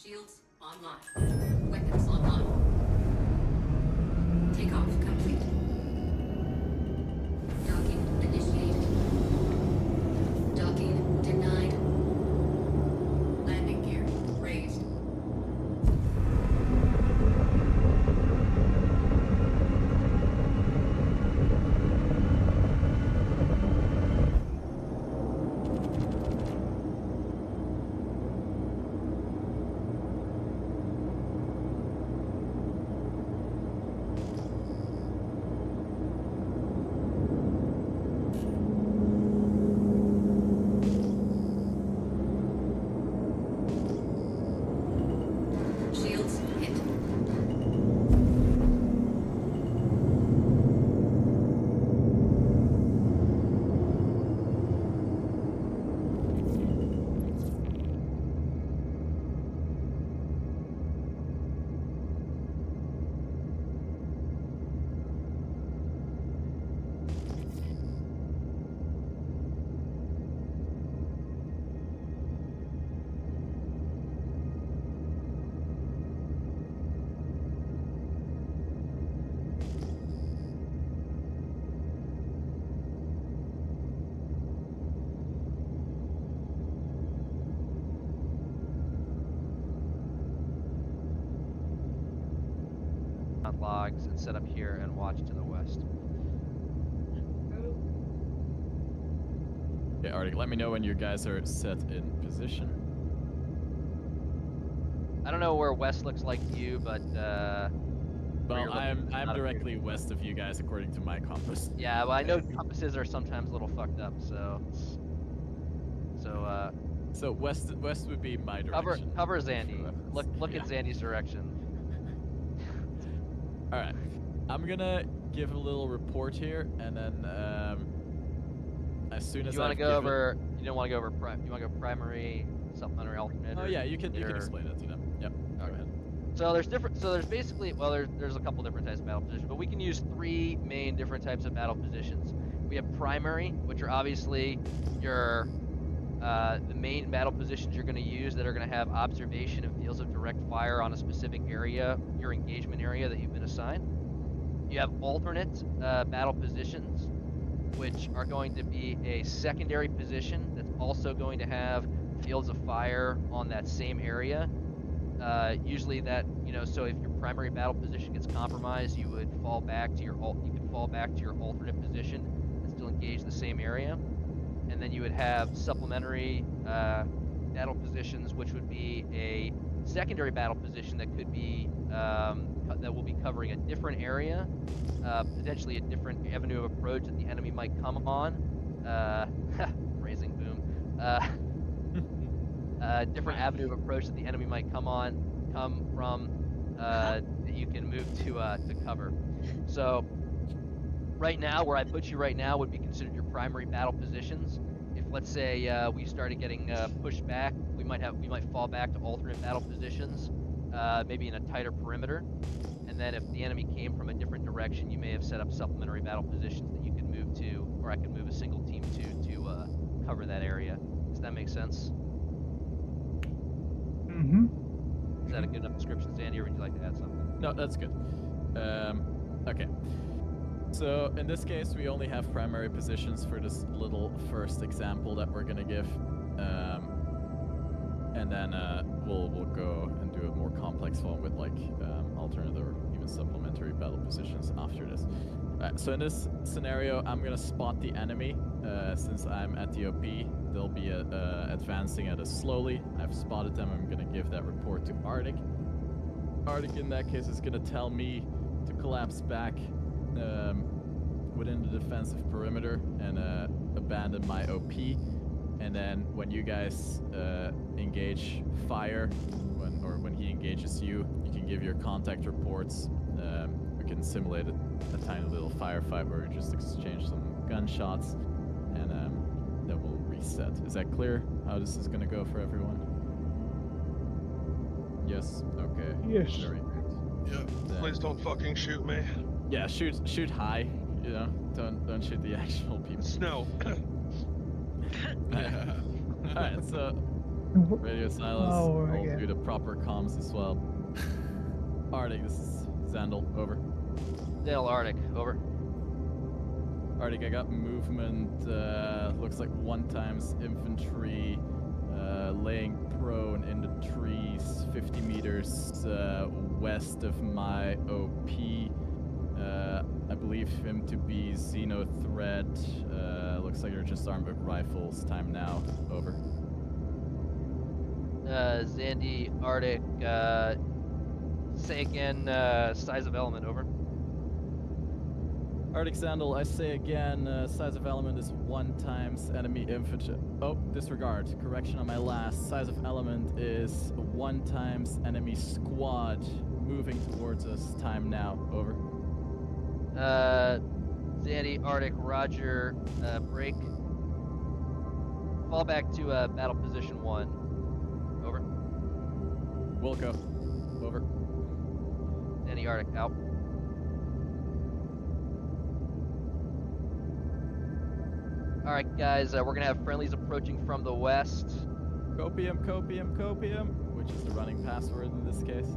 Shields online. Weapons online. Takeoff complete. Docking initiated. Docking denied. Landing gear raised. Shields hit. On logs and set up here and watch to the west. Okay, Arctic, let me know when you guys are set in position. I don't know where west looks like to you, but where Well, you're looking does I'm not appear. directly west of you guys according to my compass. Yeah, well, I know compasses are sometimes a little fucked up, so So west would be my direction. cover for Zandy. reference. Look Yeah. at Zandy's direction. All right, I'm gonna give a little report here, and then as soon as You want I've to go given- over? You don't want to go over. You want to go primary, supplementary, alternate? Oh or yeah, you can or- explain it to them. Yep. Go Okay. ahead. So there's basically, well, there's a couple different types of battle positions, but we can use three main different types of battle positions. We have primary, which are obviously your the main battle positions you're going to use that are going to have observation and fields of direct fire on a specific area, your engagement area that you've been assigned. You have alternate battle positions, which are going to be a secondary position that's also going to have fields of fire on that same area. Usually that, so if your primary battle position gets compromised, you would fall back to your alternate position and still engage the same area. And then you would have supplementary battle positions, which would be a secondary battle position that could be that will be covering a different area, potentially a different avenue of approach that the enemy might come on. Phrasing boom. Different avenue of approach that the enemy might come from that you can move to cover. So right now, where I put you right now would be considered your primary battle positions. If let's say we started getting pushed back, we might fall back to alternate battle positions, maybe in a tighter perimeter. And then if the enemy came from a different direction, you may have set up supplementary battle positions that you could move to, or I could move a single team to cover that area. Does that make sense? Mm-hmm. Is that a good enough description, Sandy, or would you like to add something? No, that's good. Okay. So in this case, we only have primary positions for this little first example that we're gonna give, and then we'll go and do a more complex one with like alternate or even supplementary battle positions after this. So in this scenario, I'm gonna spot the enemy. Since I'm at the OP, they'll be advancing at us slowly. I've spotted them. I'm gonna give that report to Arctic. Arctic, in that case, is gonna tell me to collapse back within the defensive perimeter and abandon my OP. And then when you guys engage fire, when he engages you, you can give your contact reports. We can simulate a tiny little firefight where we just exchange some gunshots, and then we'll reset. Is that clear how this is going to go for everyone? Yes? Okay. Yes. Very good. Yeah. Then- Please don't fucking shoot me. Yeah, shoot high, don't shoot the actual people. Snow. Yeah. Alright, so Radio silence. Oh, we're I'll again. do the proper comms as well. Arctic, this is Zandal, over. Dale Arctic, over. Arctic, I got movement, looks like 1 times infantry, laying prone in the trees, 50 meters west of my OP. I believe him to be Xeno threat. Looks like they're just armed with rifles. Time now, over. Zandy, Arctic, say again, size of element, over. Arctic Sandal, I say again, size of element is 1 times enemy infantry. Oh, disregard. Correction on my last. Size of element is 1 times enemy squad moving towards us. Time now, over. Zandy, Arctic, Roger, break. Fall back to battle position 1. Over. Wilco, over. Zandy, Arctic, out. Alright guys, we're gonna have friendlies approaching from the west. Copium, copium, copium, which is the running password in this case.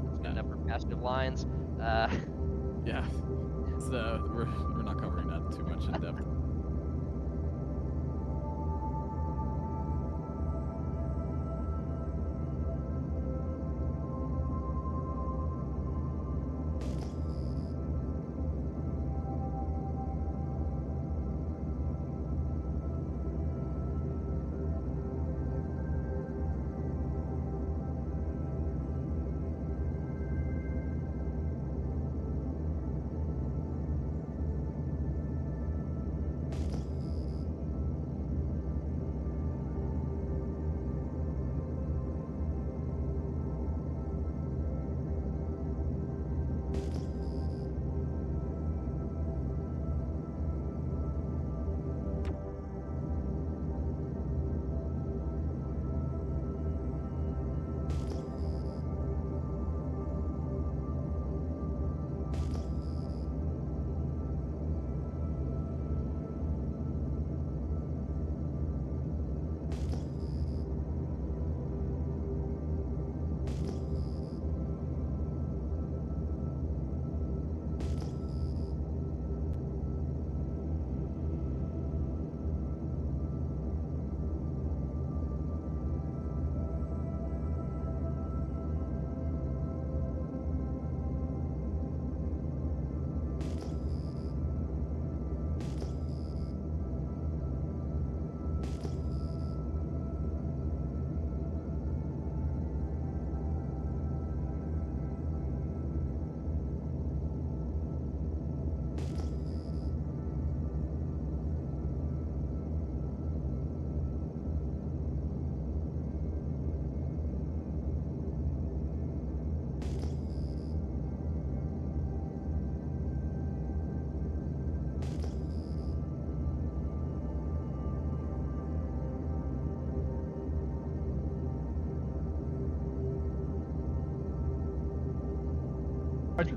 That's good enough for passive lines. Yeah, so we're not covering that too much in depth.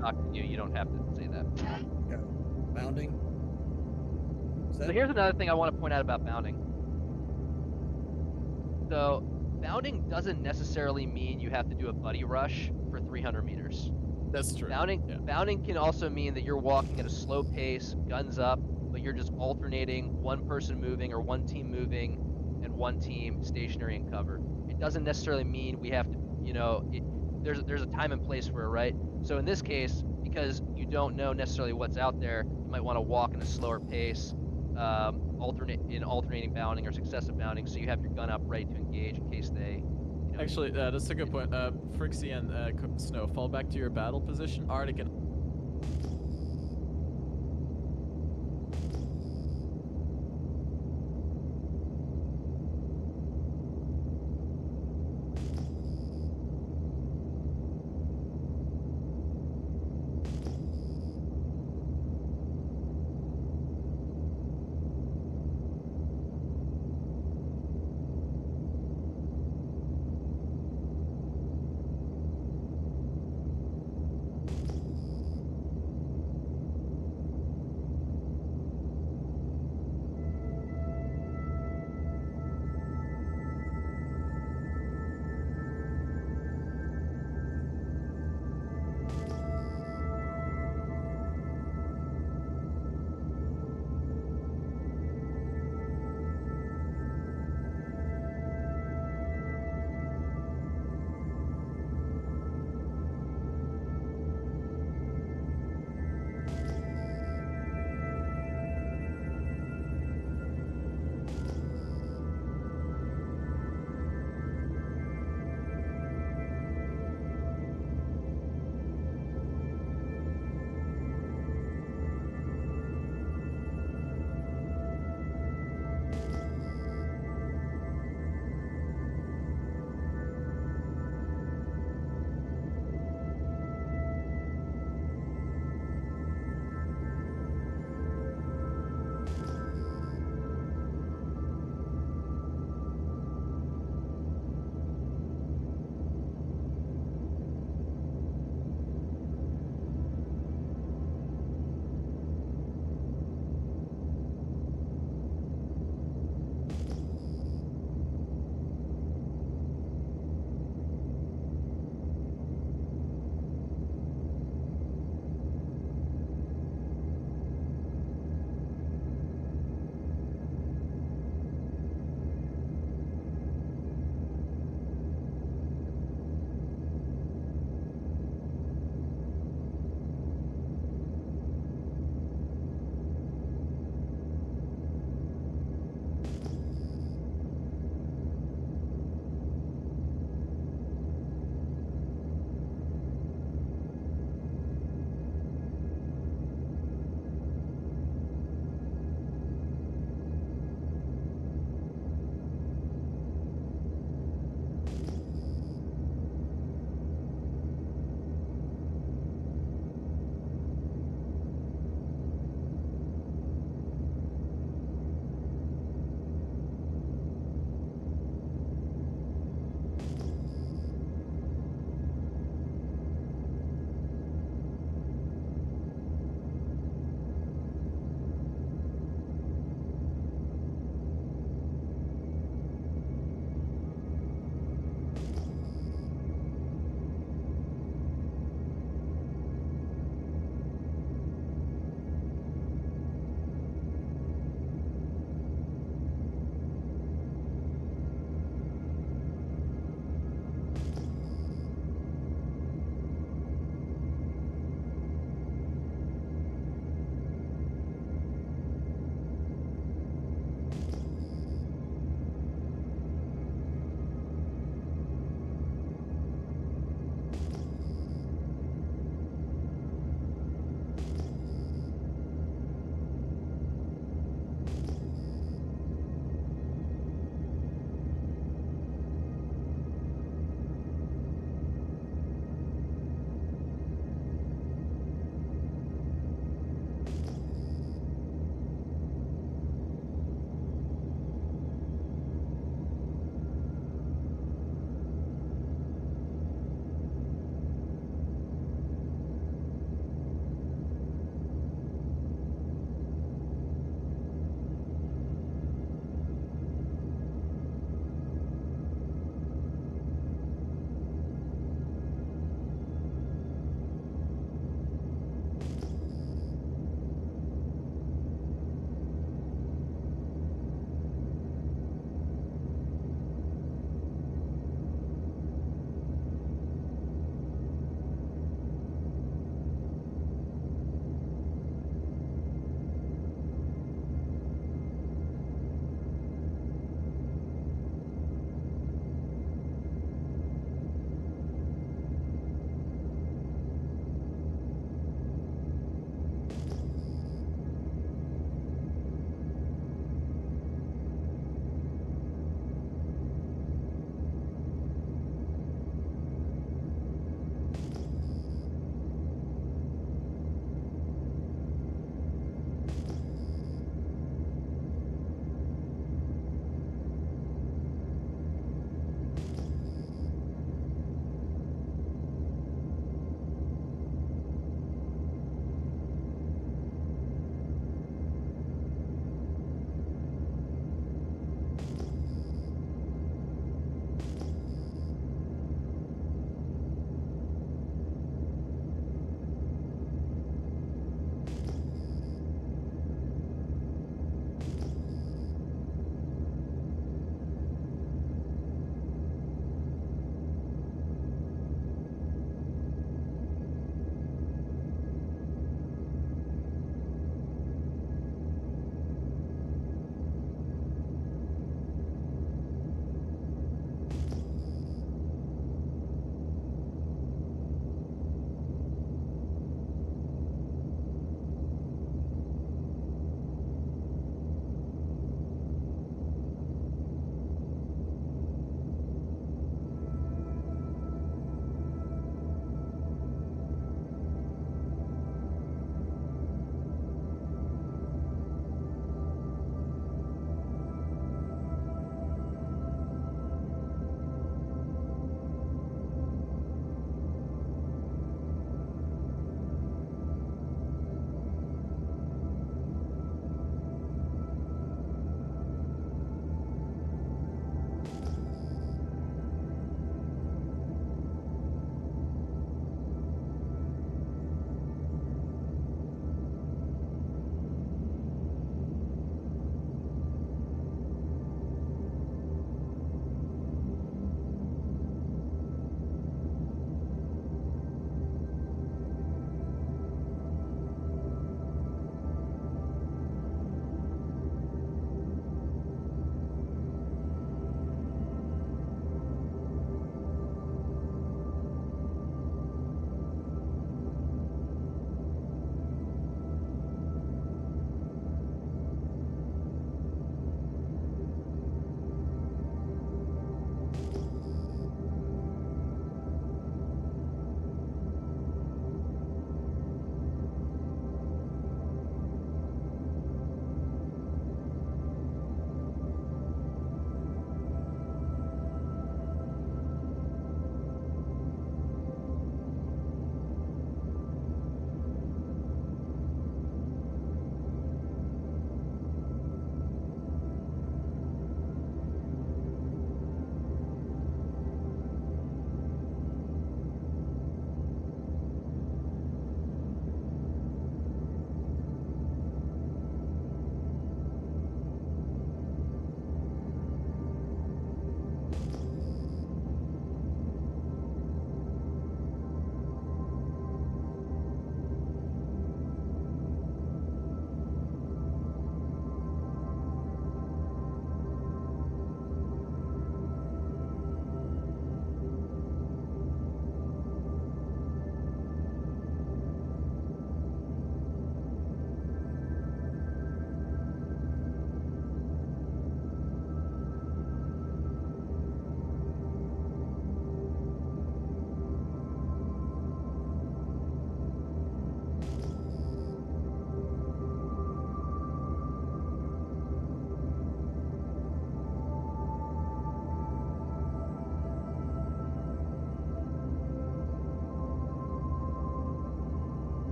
Talk to you, you don't have to say that. Okay. Bounding. So here's another thing I want to point out about bounding. So, bounding doesn't necessarily mean you have to do a buddy rush for 300 meters. That's true. Bounding can also mean that you're walking at a slow pace, guns up, but you're just alternating one person moving or one team moving and one team stationary and cover. It doesn't necessarily mean we have to, there's a time and place for it, right? So in this case, because you don't know necessarily what's out there, you might want to walk in a slower pace, alternating bounding or successive bounding, so you have your gun up ready to engage in case they. Actually, that's a good point. Frixie and Snow, fall back to your battle position. Arctic and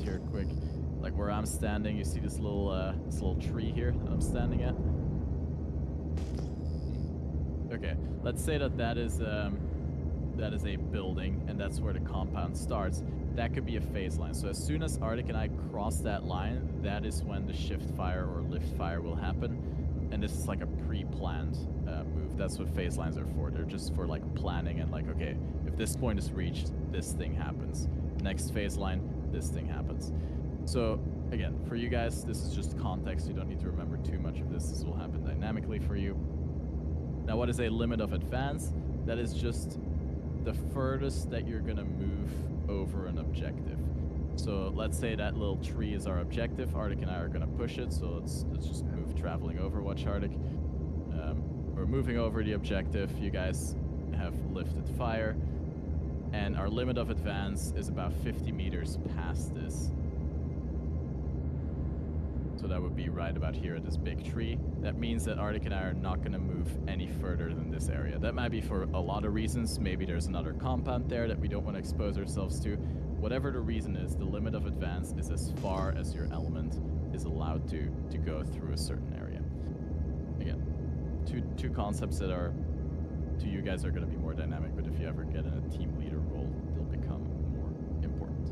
here quick. Like where I'm standing, you see this little tree here that I'm standing at? Okay, let's say that is a building, and that's where the compound starts. That could be a phase line. So as soon as Arctic and I cross that line, that is when the shift fire or lift fire will happen. And this is like a pre-planned move. That's what phase lines are for. They're just for like planning and like, okay, if this point is reached, this thing happens. Next phase line, this thing happens. So again, for you guys, this is just context. You don't need to remember too much of this. This will happen dynamically for you. Now, what is a limit of advance? That is just the furthest that you're gonna move over an objective. So let's say that little tree is our objective. Arctic and I are gonna push it, so let's just move traveling over. Watch Arctic. We're moving over the objective. You guys have lifted fire, and our limit of advance is about 50 meters past this. So that would be right about here at this big tree. That means that Arctic and I are not going to move any further than this area. That might be for a lot of reasons. Maybe there's another compound there that we don't want to expose ourselves to. Whatever the reason is, the limit of advance is as far as your element is allowed to go through a certain area. Again, two concepts that are, to you guys, are going to be more dynamic, but if you ever get in a team leader role, they'll become more important.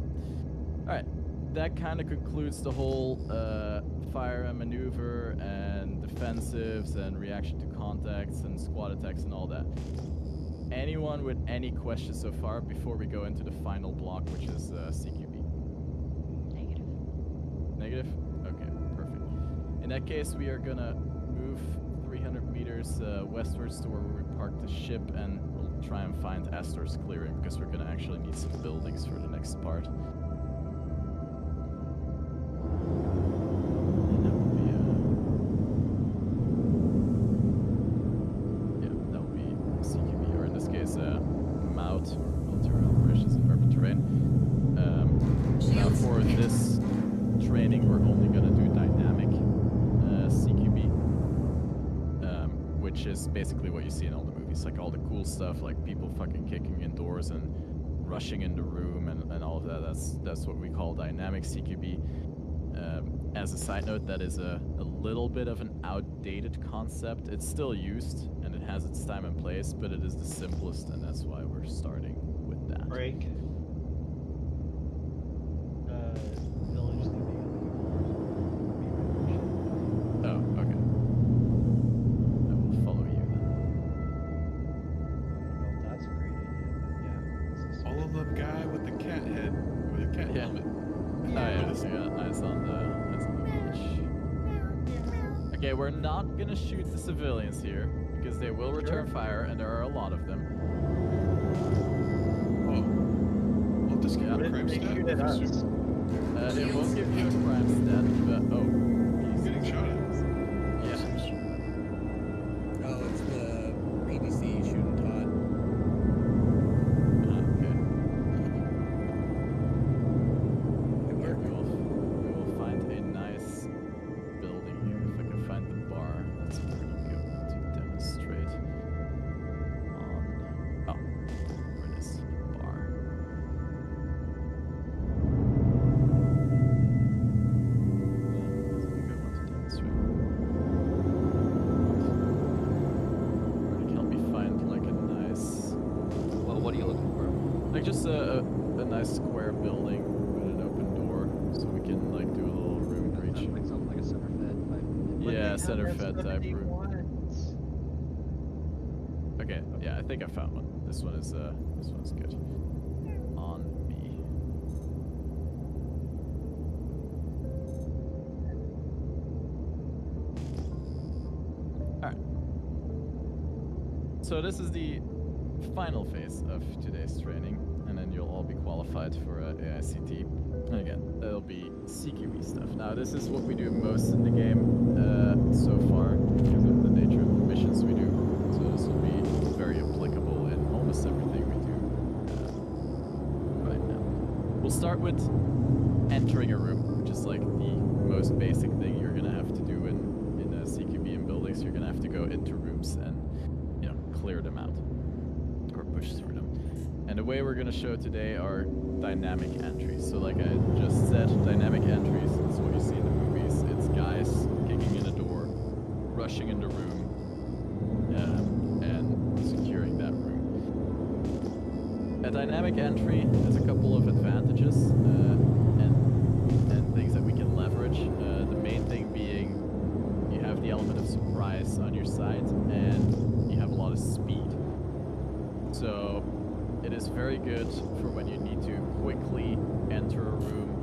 All right. That kind of concludes the whole fire and maneuver and defensives and reaction to contacts and squad attacks and all that. Anyone with any questions so far before we go into the final block, which is CQB? Negative. Negative? Okay, perfect. In that case, we are gonna move 300 meters westwards to where we parked the ship, and we'll try and find Astor's clearing because we're gonna actually need some buildings for the next part. Basically what you see in all the movies, like all the cool stuff, like people fucking kicking in doors and rushing in the room and all of that. That's what we call dynamic CQB. As a side note, that is a little bit of an outdated concept. It's still used and it has its time and place, but it is the simplest, and that's why we're starting with that. Break. Village oh, okay. The guy with the cat head, with a cat helmet. Oh yeah, so yeah, eyes on the village. Okay, we're not gonna shoot the civilians here because they will return fire, and there are a lot of them. Oh, well, this guy crime stat. It won't give you a crime stat, but he's getting shot at. Yeah. Oh, it's the BBC shooting Todd. Okay, yeah, I think I found one. This one is good. On B. All right. So this is the final phase of today's training, and then you'll all be qualified for AICT. And again, that'll be CQB stuff. Now, this is what we do most in the game so far because of the nature of the missions we do. So this will be very applicable in almost everything we do right now. We'll start with entering a room, which is like the most basic thing you're gonna have to do in CQB and buildings. You're gonna have to go into rooms and clear them out or push through them. And the way we're going to show today are dynamic entries. So like I just said, dynamic entries is what you see in the movies. It's guys kicking in a door, rushing in the room, and securing that room. A dynamic entry has a couple of advantages and things that we can leverage. The main thing being you have the element of surprise on your side and you have a lot of speed. So it is very good for when you need to quickly enter a room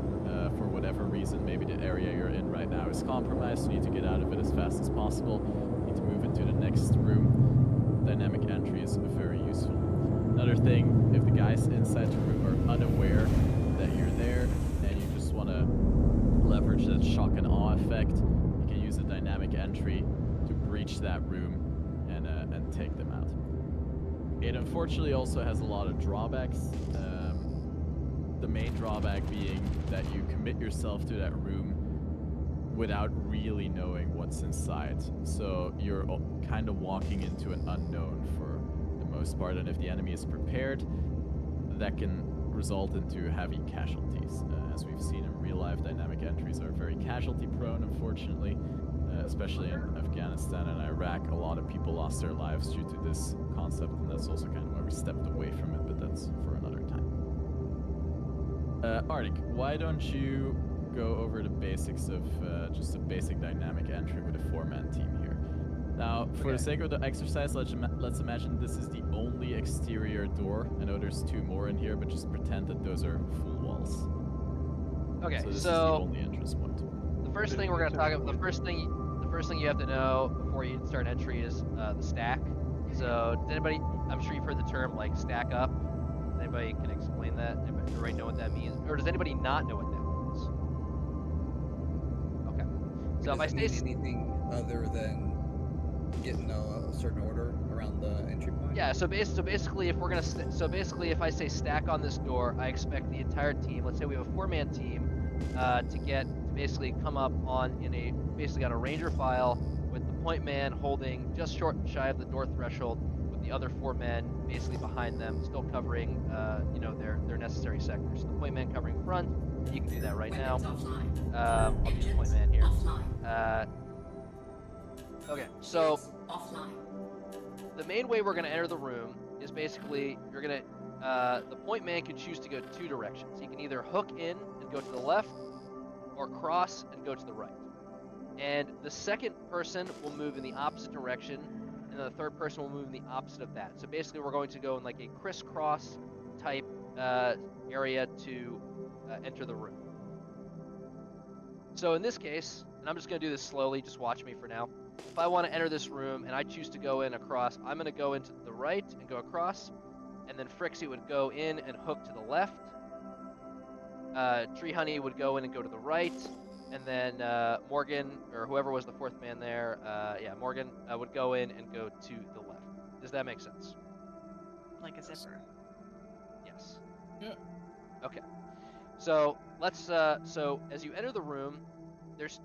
for whatever reason. Maybe the area you're in right now is compromised, you need to get out of it as fast as possible, you need to move into the next room. Dynamic entry is very useful. Another thing, if the guys inside the room are unaware that you're there and you just want to leverage that shock and awe effect, you can use a dynamic entry to breach that room and take them out. It unfortunately also has a lot of drawbacks. The main drawback being that you commit yourself to that room without really knowing what's inside. So you're kind of walking into an unknown for the most part, and if the enemy is prepared, that can result into heavy casualties. As we've seen in real life, dynamic entries are very casualty prone, unfortunately. Especially in Afghanistan and Iraq, a lot of people lost their lives due to this concept, and that's also kind of why we stepped away from it, but that's for another time. Arctic, why don't you go over the basics of just a basic dynamic entry with a 4-man team here. Now, for the sake of the exercise, let's imagine this is the only exterior door. I know there's 2 more in here, but just pretend that those are full walls. Okay, so this is the only entrance point. The first thing we're going to talk about, the first thing you have to know before you start entry is the stack. So, does anybody, I'm sure you've heard the term like stack up. Anybody can explain that? Everybody know what that means? Or does anybody not know what that means? Okay. So Does if I it say mean anything other than getting a certain order around the entry point? Yeah, so basically if we're going to if I say stack on this door, I expect the entire team, let's say we have a 4-man team, to basically come up on a ranger file with the point man holding just short and shy of the door threshold, with the other 4 men basically behind them, still covering their necessary sectors. So the point man covering front, you can do that right now. I'll do the point man here. Okay, so the main way we're going to enter the room is basically the point man can choose to go 2 directions. He can either hook in and go to the left, or cross and go to the right. And the second person will move in the opposite direction, and the third person will move in the opposite of that. So basically we're going to go in like a crisscross type area to enter the room. So in this case, and I'm just going to do this slowly, just watch me for now. If I want to enter this room and I choose to go in across, I'm going to go into the right and go across, and then Frixie would go in and hook to the left. Tree Honey would go in and go to the right, and then Morgan, or whoever was the 4th man there, Morgan would go in and go to the left. Does that make sense? Like a zipper. Yes. Yeah. Okay. So let's so as you enter the room, this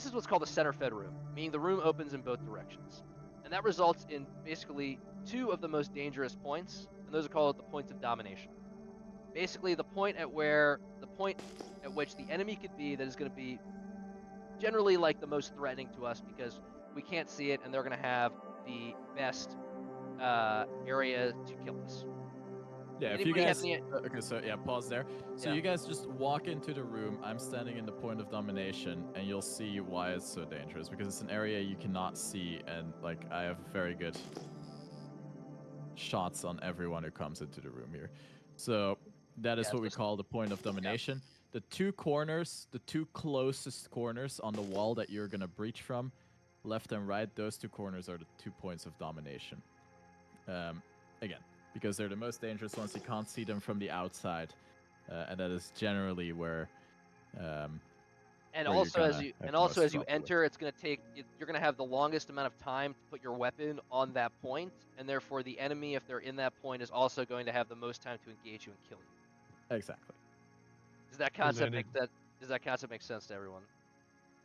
is what's called a center fed room, meaning the room opens in both directions. And that results in basically 2 of the most dangerous points, and those are called the points of domination. Basically the point at which the enemy could be that is going to be generally like the most threatening to us because we can't see it and they're going to have the best area to kill us. Yeah, if you guys... Okay, so yeah, pause there. So you guys just walk into the room. I'm standing in the point of domination, and you'll see why it's so dangerous. Because it's an area you cannot see, and like I have very good shots on everyone who comes into the room here. So that is what we call the point of domination. The 2 corners, the 2 closest corners on the wall that you're going to breach from, left and right, those 2 corners are the 2 points of domination. Again, because they're the most dangerous ones, you can't see them from the outside, and that is generally where. And also as you enter, it's going to take you're going to have the longest amount of time to put your weapon on that point, and therefore the enemy, if they're in that point, is also going to have the most time to engage you and kill you. Exactly. Does that concept make sense to everyone?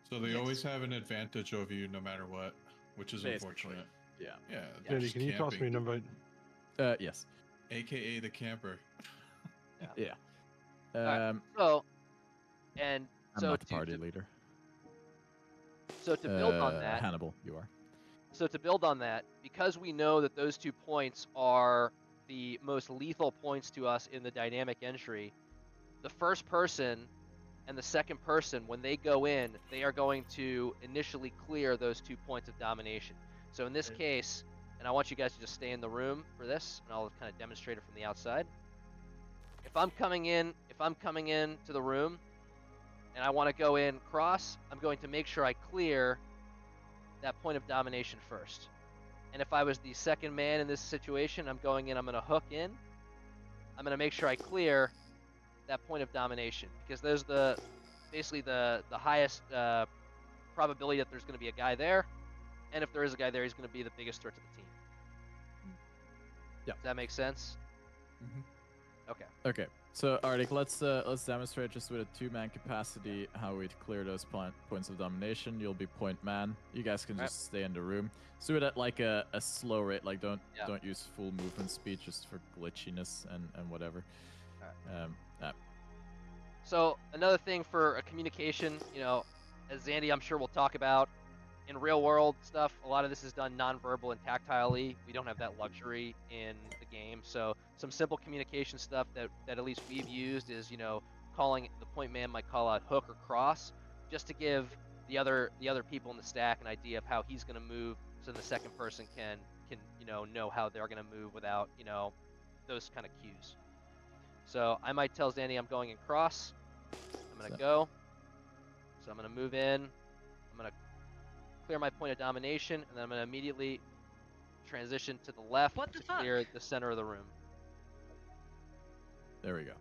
So they always have an advantage over you no matter what, which is unfortunate. Yeah. Yeah. Danny, can you toss me an invite? Yes. AKA the camper. Yeah. Alright, I'm so not the party leader. So to build on that, Hannibal, you are. So to build on that, because we know that those 2 points are the most lethal points to us in the dynamic entry, the first person and the second person, when they go in, they are going to initially clear those 2 points of domination. So in this case, and I want you guys to just stay in the room for this, and I'll kind of demonstrate it from the outside. If I'm coming in to the room, and I want to go in cross, I'm going to make sure I clear that point of domination first. And if I was the second man in this situation, I'm going in, I'm going to hook in. I'm going to make sure I clear that point of domination, because there's basically the highest probability that there's going to be a guy there. And if there is a guy there, he's going to be the biggest threat to the team. Yeah. Does that make sense? Mm-hmm. Okay. Okay. So Arctic, let's demonstrate just with a 2-man capacity how we'd clear those points of domination. You'll be point man. You guys can just stay in the room. So do it at like a slow rate. Like don't use full movement speed just for glitchiness and whatever. So another thing for a communication, as Zandy I'm sure we'll talk about, in real world stuff, a lot of this is done non-verbal and tactilely. We don't have that luxury in the game. So some simple communication stuff that at least we've used is, calling the point man might call out hook or cross, just to give the other people in the stack an idea of how he's going to move, so the second person can know how they're going to move without those kind of cues. So I might tell Zandy I'm going in cross. I'm going to go. So I'm going to move in. I'm going to clear my point of domination, and then I'm going to immediately transition to the left to clear the center of the room. There we go.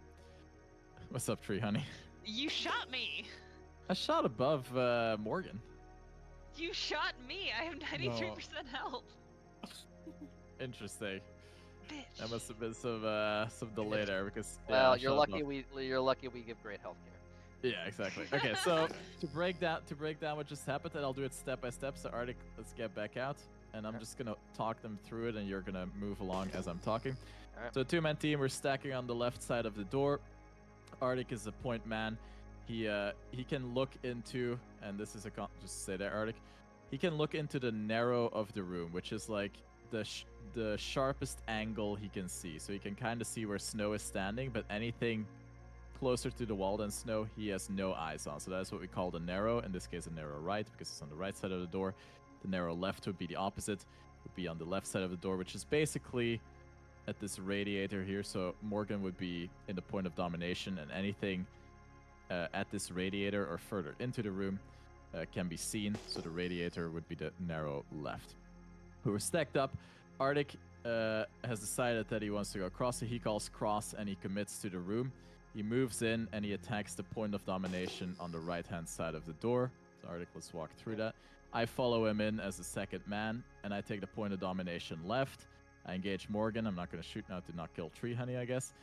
What's up, Tree Honey? You shot me. I shot above Morgan. You shot me. I have 93% health. Interesting. Bitch. That must have been some delay there because. Well, you're lucky we give great health care. Yeah, exactly. Okay, so to break down what just happened, and I'll do it step by step. So Arctic, let's get back out, and I'm just gonna talk them through it, and you're gonna move along as I'm talking. All right. So 2-man team, we're stacking on the left side of the door. Arctic is a point man. He can look into, and this is just say there, Arctic. He can look into the narrow of the room, which is like the sharpest angle he can see. So he can kind of see where Snow is standing, but anything closer to the wall than Snow, he has no eyes on. So that's what we call the narrow. In this case, a narrow right, because it's on the right side of the door. The narrow left would be the opposite, would be on the left side of the door, which is basically at this radiator here. So Morgan would be in the point of domination, and anything at this radiator or further into the room can be seen. So the radiator would be the narrow left. We were stacked up. Arctic has decided that he wants to go across, so he calls cross and he commits to the room. He moves in and he attacks the point of domination on the right-hand side of the door. So Arctic, let's walk through that. I follow him in as the second man, and I take the point of domination left. I engage Morgan. I'm not going to shoot now to not kill Tree Honey, I guess.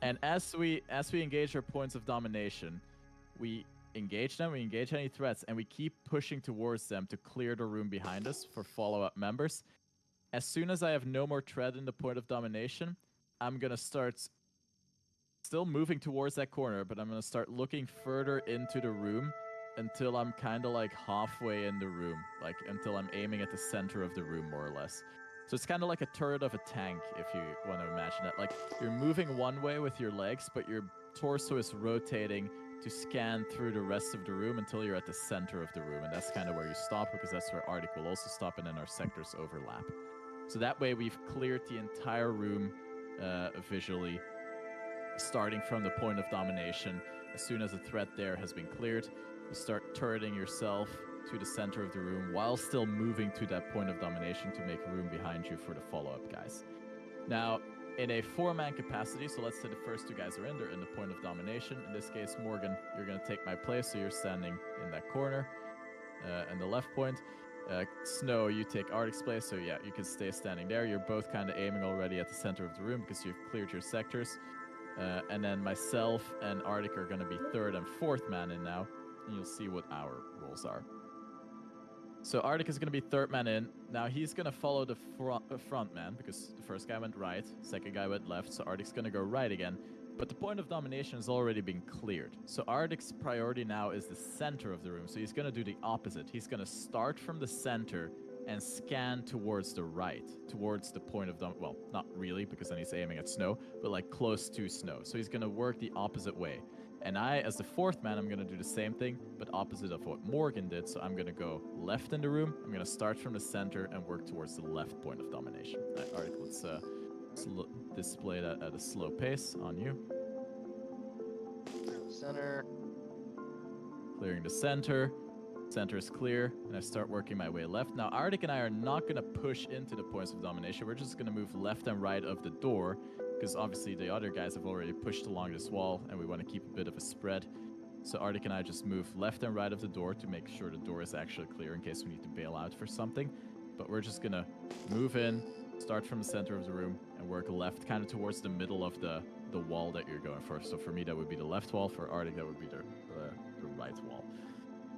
And as we engage our points of domination, we engage them, we engage any threats, and we keep pushing towards them to clear the room behind us for follow-up members. As soon as I have no more threat in the point of domination, I'm going to start still moving towards that corner, but I'm going to start looking further into the room until I'm kind of like halfway in the room, like until I'm aiming at the center of the room, more or less. So it's kind of like a turret of a tank, if you want to imagine that. Like you're moving one way with your legs, but your torso is rotating to scan through the rest of the room until you're at the center of the room. And that's kind of where you stop, because that's where Arctic will also stop, and then our sectors overlap. So that way we've cleared the entire room visually, starting from the point of domination. As soon as a threat there has been cleared, you start turreting yourself to the center of the room while still moving to that point of domination to make room behind you for the follow-up guys. Now, in a 4-man capacity, so let's say the first 2 guys are in, they're in the point of domination. In this case, Morgan, you're going to take my place, so you're standing in that corner, in the left point. Snow, you take Arctic's place, so yeah, you can stay standing there. You're both kind of aiming already at the center of the room because you've cleared your sectors. And then myself and Arctic are going to be 3rd and 4th man in now, and you'll see what our roles are. So Arctic is going to be third man in. Now he's going to follow the front man because the first guy went right, second guy went left, so Arctic's going to go right again. But the point of domination has already been cleared. So Arctic's priority now is the center of the room. So he's going to do the opposite. He's going to start from the center and scan towards the right, towards the point of well, not really, because then he's aiming at snow, but like close to snow. So he's going to work the opposite way. And I, as the fourth man, I'm going to do the same thing, but opposite of what Morgan did. So I'm going to go left in the room. I'm going to start from the center and work towards the left point of domination. All right, let's display that at a slow pace on you. Center. Clearing the center. Center is clear, and I start working my way left. Now, Arctic and I are not going to push into the points of domination. We're just going to move left and right of the door, because obviously the other guys have already pushed along this wall, and we want to keep a bit of a spread. So Arctic and I just move left and right of the door to make sure the door is actually clear in case we need to bail out for something. But we're just going to move in, start from the center of the room, and work left kind of towards the middle of the wall that you're going for. So for me, that would be the left wall. For Arctic, that would be the right wall.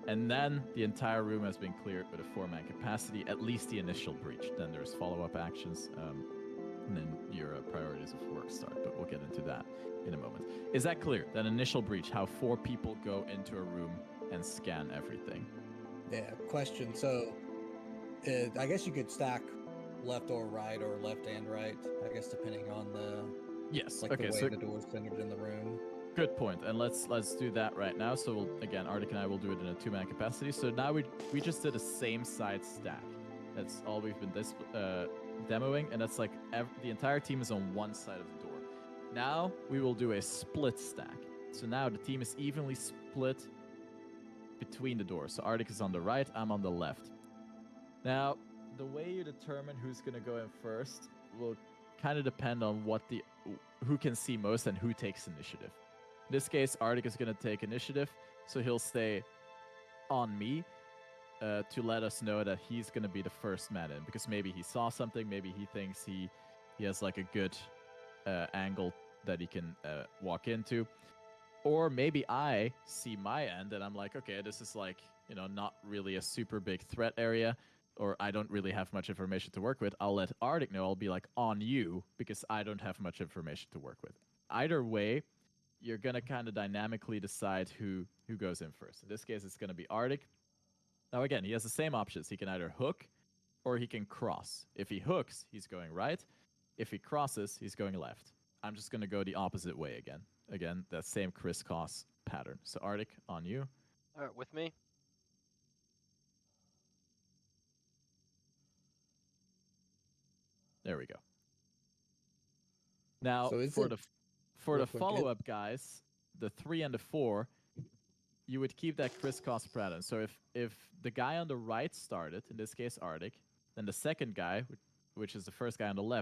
And then the entire room has been cleared with a 4-man capacity, at least the initial breach. Then there's follow-up actions, and then your priorities of work start, but we'll get into that in a moment. Is that clear? That initial breach, how 4 people go into a room and scan everything? Yeah, question. So, I guess you could stack left or right, or left and right, I guess, depending on the... Yes, like okay, the way so... the door's centered in the room. Good point, and let's do that right now. So we'll, again, Arctic and I will do it in a 2-man capacity. So now we just did a same side stack. That's all we've been demoing, and that's like the entire team is on one side of the door. Now we will do a split stack. So now the team is evenly split between the doors. So Arctic is on the right, I'm on the left. Now, the way you determine who's going to go in first will kind of depend on who can see most and who takes initiative. In this case, Arctic is going to take initiative, so he'll stay on me to let us know that he's going to be the first man in, because maybe he saw something, maybe he thinks he has like a good angle that he can walk into. Or maybe I see my end and I'm like, okay, this is like, not really a super big threat area, or I don't really have much information to work with. I'll let Arctic know. I'll be like, on you, because I don't have much information to work with. Either way, you're going to kind of dynamically decide who goes in first. In this case, it's going to be Arctic. Now, again, he has the same options. He can either hook or he can cross. If he hooks, he's going right. If he crosses, he's going left. I'm just going to go the opposite way again. Again, that same crisscross pattern. So Arctic, on you. All right, with me. There we go. Now, So for the follow-up guys, the 3 and the 4, you would keep that crisscross pattern. So if the guy on the right started, in this case Arctic, then the second guy, which is the first guy on the left,